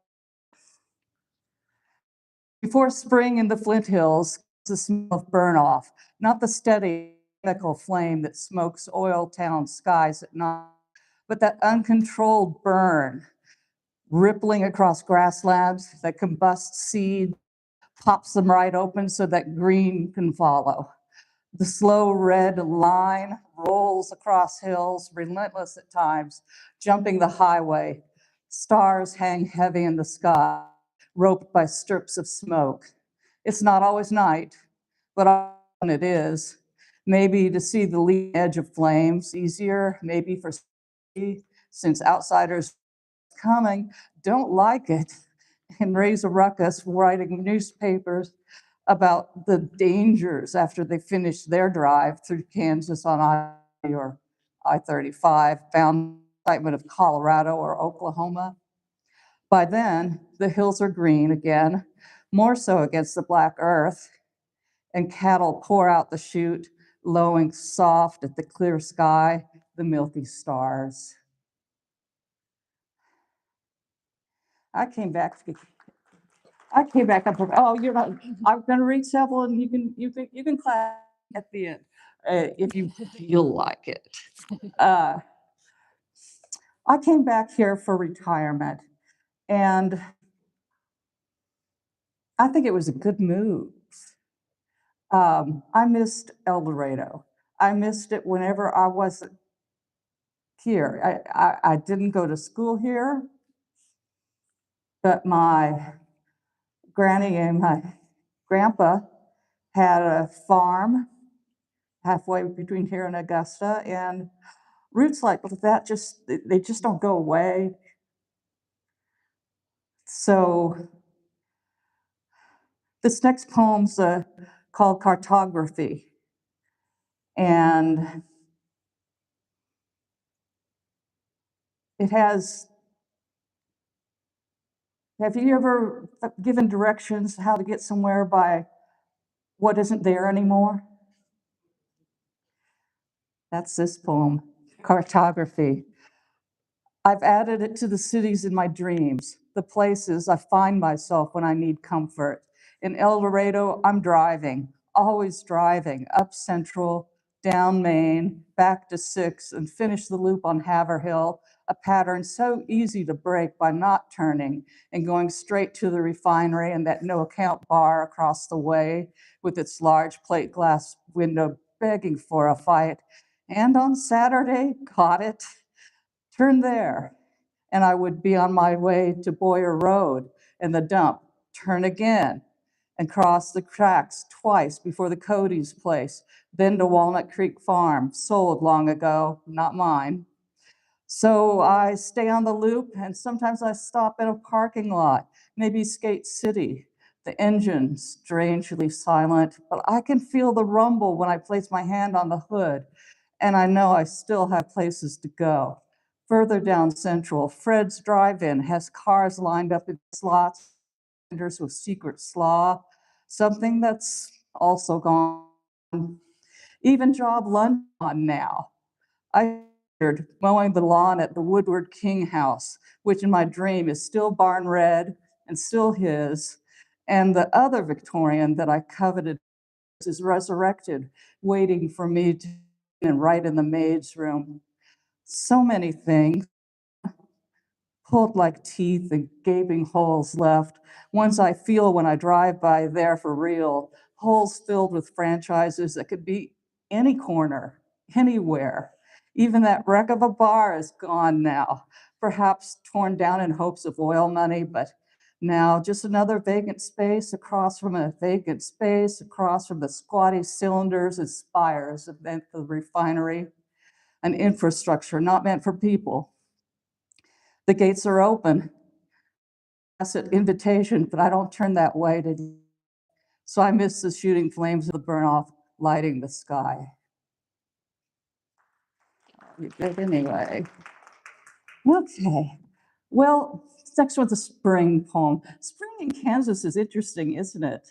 Before Spring in the Flint Hills, the smell of burn off, not the steady chemical flame that smokes oil town skies at night, but that uncontrolled burn rippling across grasslands that combusts seed, pops them right open so that green can follow. The slow red line rolls across hills, relentless at times, jumping the highway. Stars hang heavy in the sky, roped by strips of smoke. It's not always night, but often it is. Maybe to see the leading edge of flames, easier, maybe for since outsiders coming don't like it and raise a ruckus writing newspapers about the dangers after they finish their drive through Kansas on I or I-35, found excitement of Colorado or Oklahoma. By then, the hills are green again, more so against the black earth, and cattle pour out the chute, lowing soft at the clear sky, the milky stars. I came back up. Oh, you're not. I'm going to read several, and you can clap at the end if you feel like it. I came back here for retirement, and I think it was a good move. I missed El Dorado. I missed it whenever I wasn't here. I didn't go to school here, but my granny and my grandpa had a farm halfway between here and Augusta, and roots like that they just don't go away. So this next poem's called Cartography, and it has. Have you ever given directions how to get somewhere by what isn't there anymore? That's this poem, Cartography. I've added it to the cities in my dreams, the places I find myself when I need comfort. In El Dorado, I'm driving, always driving, up Central, down Main, back to 6, and finish the loop on Haverhill, a pattern so easy to break by not turning and going straight to the refinery and that no-account bar across the way with its large plate glass window begging for a fight. And on Saturday, caught it. Turn there, and I would be on my way to Boyer Road and the dump. Turn again and cross the tracks twice before the Cody's place, then to Walnut Creek Farm, sold long ago, not mine. So I stay on the loop, and sometimes I stop in a parking lot, maybe Skate City. The engine strangely silent, but I can feel the rumble when I place my hand on the hood, and I know I still have places to go. Further down Central, Fred's Drive-In has cars lined up in slots, vendors with secret slaw, something that's also gone. Even job lunch on now. I figured mowing the lawn at the Woodward King House, which in my dream is still barn red and still his, and the other Victorian that I coveted is resurrected, waiting for me to and right in the maid's room. So many things, pulled like teeth and gaping holes left, ones I feel when I drive by there for real, holes filled with franchises that could be any corner, anywhere. Even that wreck of a bar is gone now, perhaps torn down in hopes of oil money, but now just another vacant space across from a vacant space, across from the squatty cylinders and spires of the refinery, an infrastructure not meant for people. The gates are open. That's an invitation, but I don't turn that way to. So I miss the shooting flames of the burn-off lighting the sky. You good anyway. Okay. Well, next one's a spring poem. Spring in Kansas is interesting, isn't it?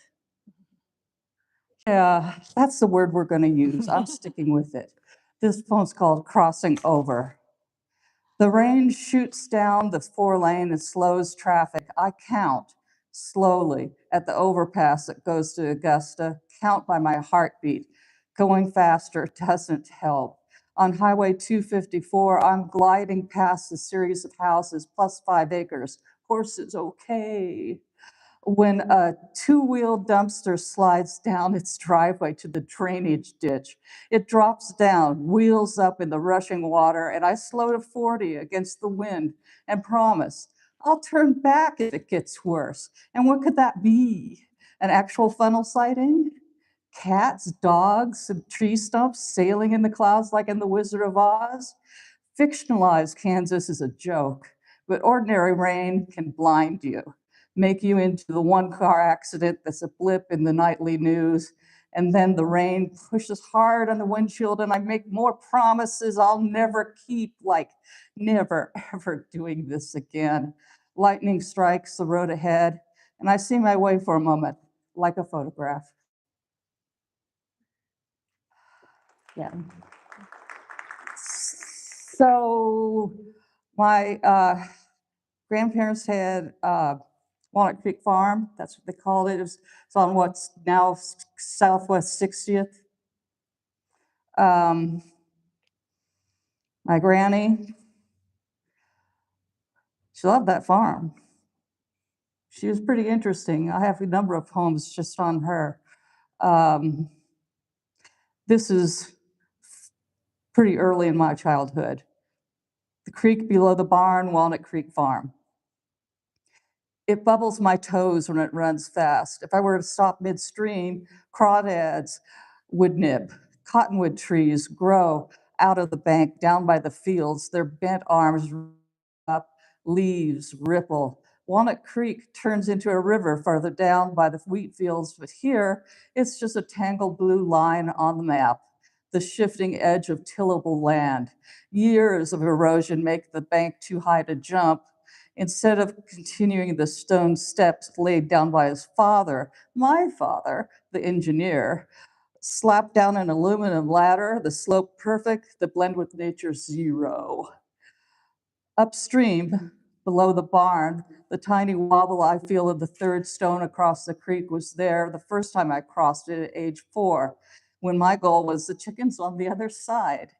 Yeah, that's the word we're going to use. I'm sticking with it. This poem's called Crossing Over. The rain shoots down the 4-lane and slows traffic. I count slowly at the overpass that goes to Augusta, count by my heartbeat. Going faster doesn't help. On Highway 254, I'm gliding past a series of houses plus 5 acres. Horses, okay. When a 2-wheel dumpster slides down its driveway to the drainage ditch, it drops down, wheels up in the rushing water, and I slow to 40 against the wind and promise I'll turn back if it gets worse. And what could that be? An actual funnel sighting? Cats, dogs, and tree stumps sailing in the clouds like in The Wizard of Oz? Fictionalized Kansas is a joke, but ordinary rain can blind you, make you into the one car accident that's a blip in the nightly news. And then the rain pushes hard on the windshield and I make more promises I'll never keep, like never ever doing this again. Lightning strikes the road ahead and I see my way for a moment, like a photograph. Yeah. So my grandparents had Walnut Creek Farm. That's what they called it. It's on what's now Southwest 60th. My granny, she loved that farm. She was pretty interesting. I have a number of poems just on her. This is pretty early in my childhood. The creek below the barn, Walnut Creek Farm. It bubbles my toes when it runs fast. If I were to stop midstream, crawdads would nip. Cottonwood trees grow out of the bank down by the fields, their bent arms up, leaves ripple. Walnut Creek turns into a river farther down by the wheat fields, but here it's just a tangled blue line on the map, the shifting edge of tillable land. Years of erosion make the bank too high to jump. Instead of continuing the stone steps laid down by his father, my father, the engineer, slapped down an aluminum ladder, the slope perfect, the blend with nature 0. Upstream, below the barn, the tiny wobble I feel of the third stone across the creek was there the first time I crossed it at age 4, when my goal was the chickens on the other side.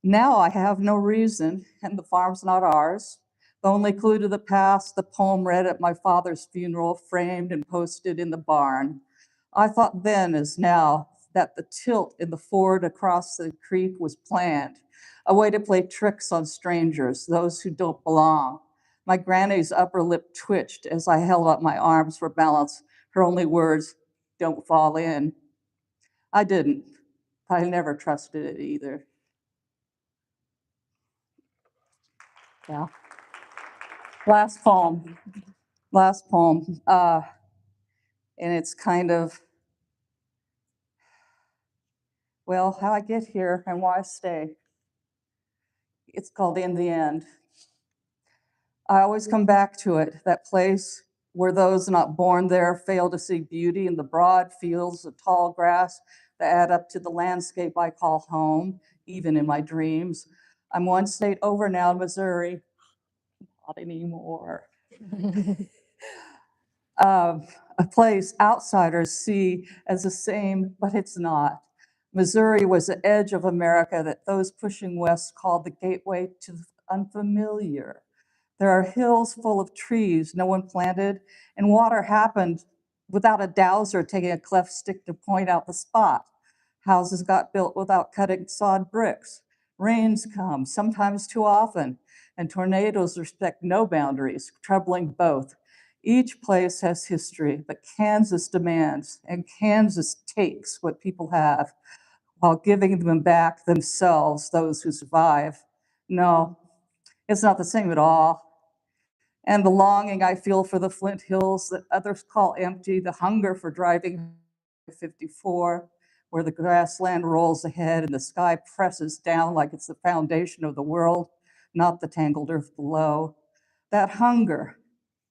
Now I have no reason, and the farm's not ours. The only clue to the past, the poem read at my father's funeral, framed and posted in the barn. I thought then as now that the tilt in the ford across the creek was planned, a way to play tricks on strangers, those who don't belong. My granny's upper lip twitched as I held up my arms for balance, her only words, "Don't fall in." I didn't. I never trusted it either. Yeah. Last poem. And it's kind of, well, how I get here and why I stay. It's called In the End. I always come back to it, that place where those not born there fail to see beauty in the broad fields of tall grass that add up to the landscape I call home, even in my dreams. I'm one state over now in Missouri. Not anymore. A place outsiders see as the same, but it's not. Missouri was the edge of America that those pushing west called the gateway to the unfamiliar. There are hills full of trees no one planted, and water happened without a dowser taking a cleft stick to point out the spot. Houses got built without cutting sawed bricks. Rains come, sometimes too often, and tornadoes respect no boundaries, troubling both. Each place has history, but Kansas demands, and Kansas takes what people have while giving them back themselves, those who survive. No, it's not the same at all. And the longing I feel for the Flint Hills that others call empty, the hunger for driving 54, where the grassland rolls ahead and the sky presses down like it's the foundation of the world. not the tangled earth below. That hunger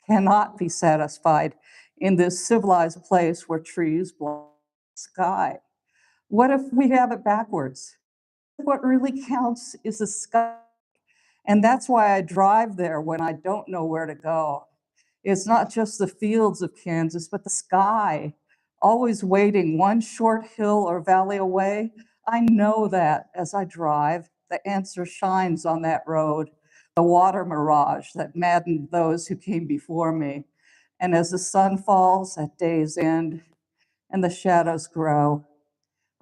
cannot be satisfied in this civilized place where trees block the sky. What if we have it backwards? What really counts is the sky. And that's why I drive there when I don't know where to go. It's not just the fields of Kansas, but the sky, always waiting one short hill or valley away. I know that as I drive, the answer shines on that road, the water mirage that maddened those who came before me. And as the sun falls at day's end and the shadows grow,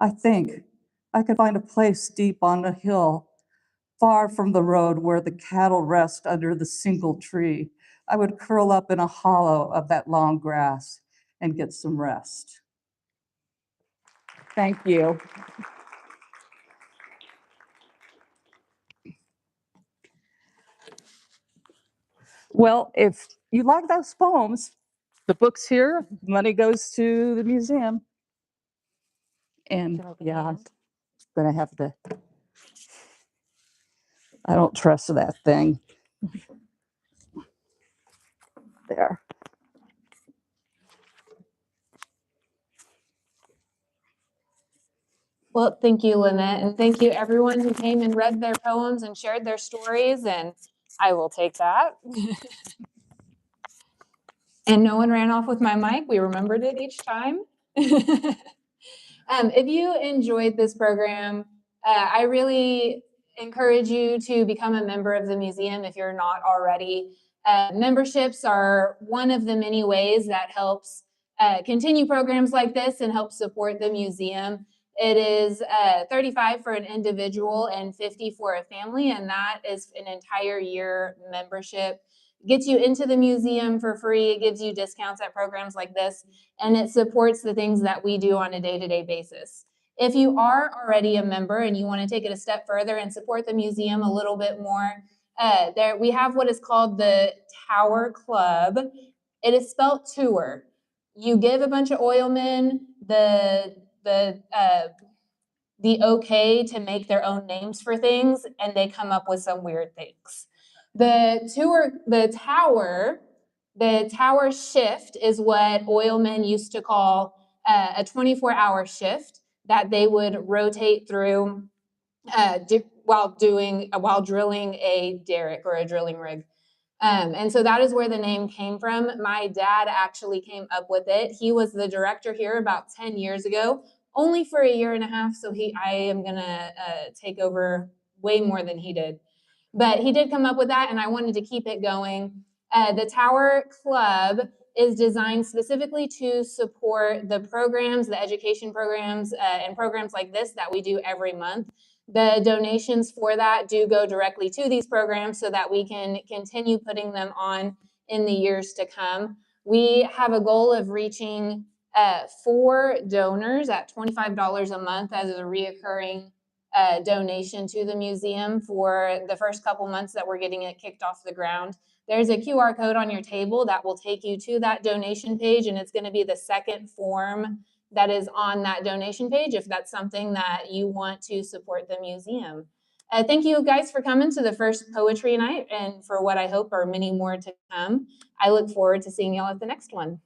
I think I could find a place deep on a hill, far from the road where the cattle rest under the single tree. I would curl up in a hollow of that long grass and get some rest. Thank you. Well, if you like those poems, the book's here, money goes to the museum. And yeah, I'm gonna have to, I don't trust that thing. There. Well, thank you, Lynette, and thank you everyone who came and read their poems and shared their stories, and I will take that. And no one ran off with my mic. We remembered it each time. If you enjoyed this program, I really encourage you to become a member of the museum if you're not already. Memberships are one of the many ways that helps continue programs like this and help support the museum. It is $35 for an individual and $50 for a family, and that is an entire year membership. Gets you into the museum for free. It gives you discounts at programs like this, and it supports the things that we do on a day-to-day basis. If you are already a member and you want to take it a step further and support the museum a little bit more, there we have what is called the Tower Club. It is spelled tour. You give a bunch of oilmen the okay to make their own names for things, and they come up with some weird things. The tower shift is what oilmen used to call a 24-hour shift that they would rotate through while drilling a derrick or a drilling rig. And so that is where the name came from. My dad actually came up with it. He was the director here about 10 years ago, only for a year and a half. So I am gonna take over way more than he did. But he did come up with that, and I wanted to keep it going. The Tower Club is designed specifically to support the programs, the education programs, and programs like this that we do every month. The donations for that do go directly to these programs so that we can continue putting them on in the years to come. We have a goal of reaching 4 donors at $25 a month as a reoccurring donation to the museum for the first couple months that we're getting it kicked off the ground. There's a QR code on your table that will take you to that donation page, and it's going to be the second form that is on that donation page if that's something that you want to support the museum. Thank you guys for coming to the first poetry night and for what I hope are many more to come. I look forward to seeing y'all at the next one.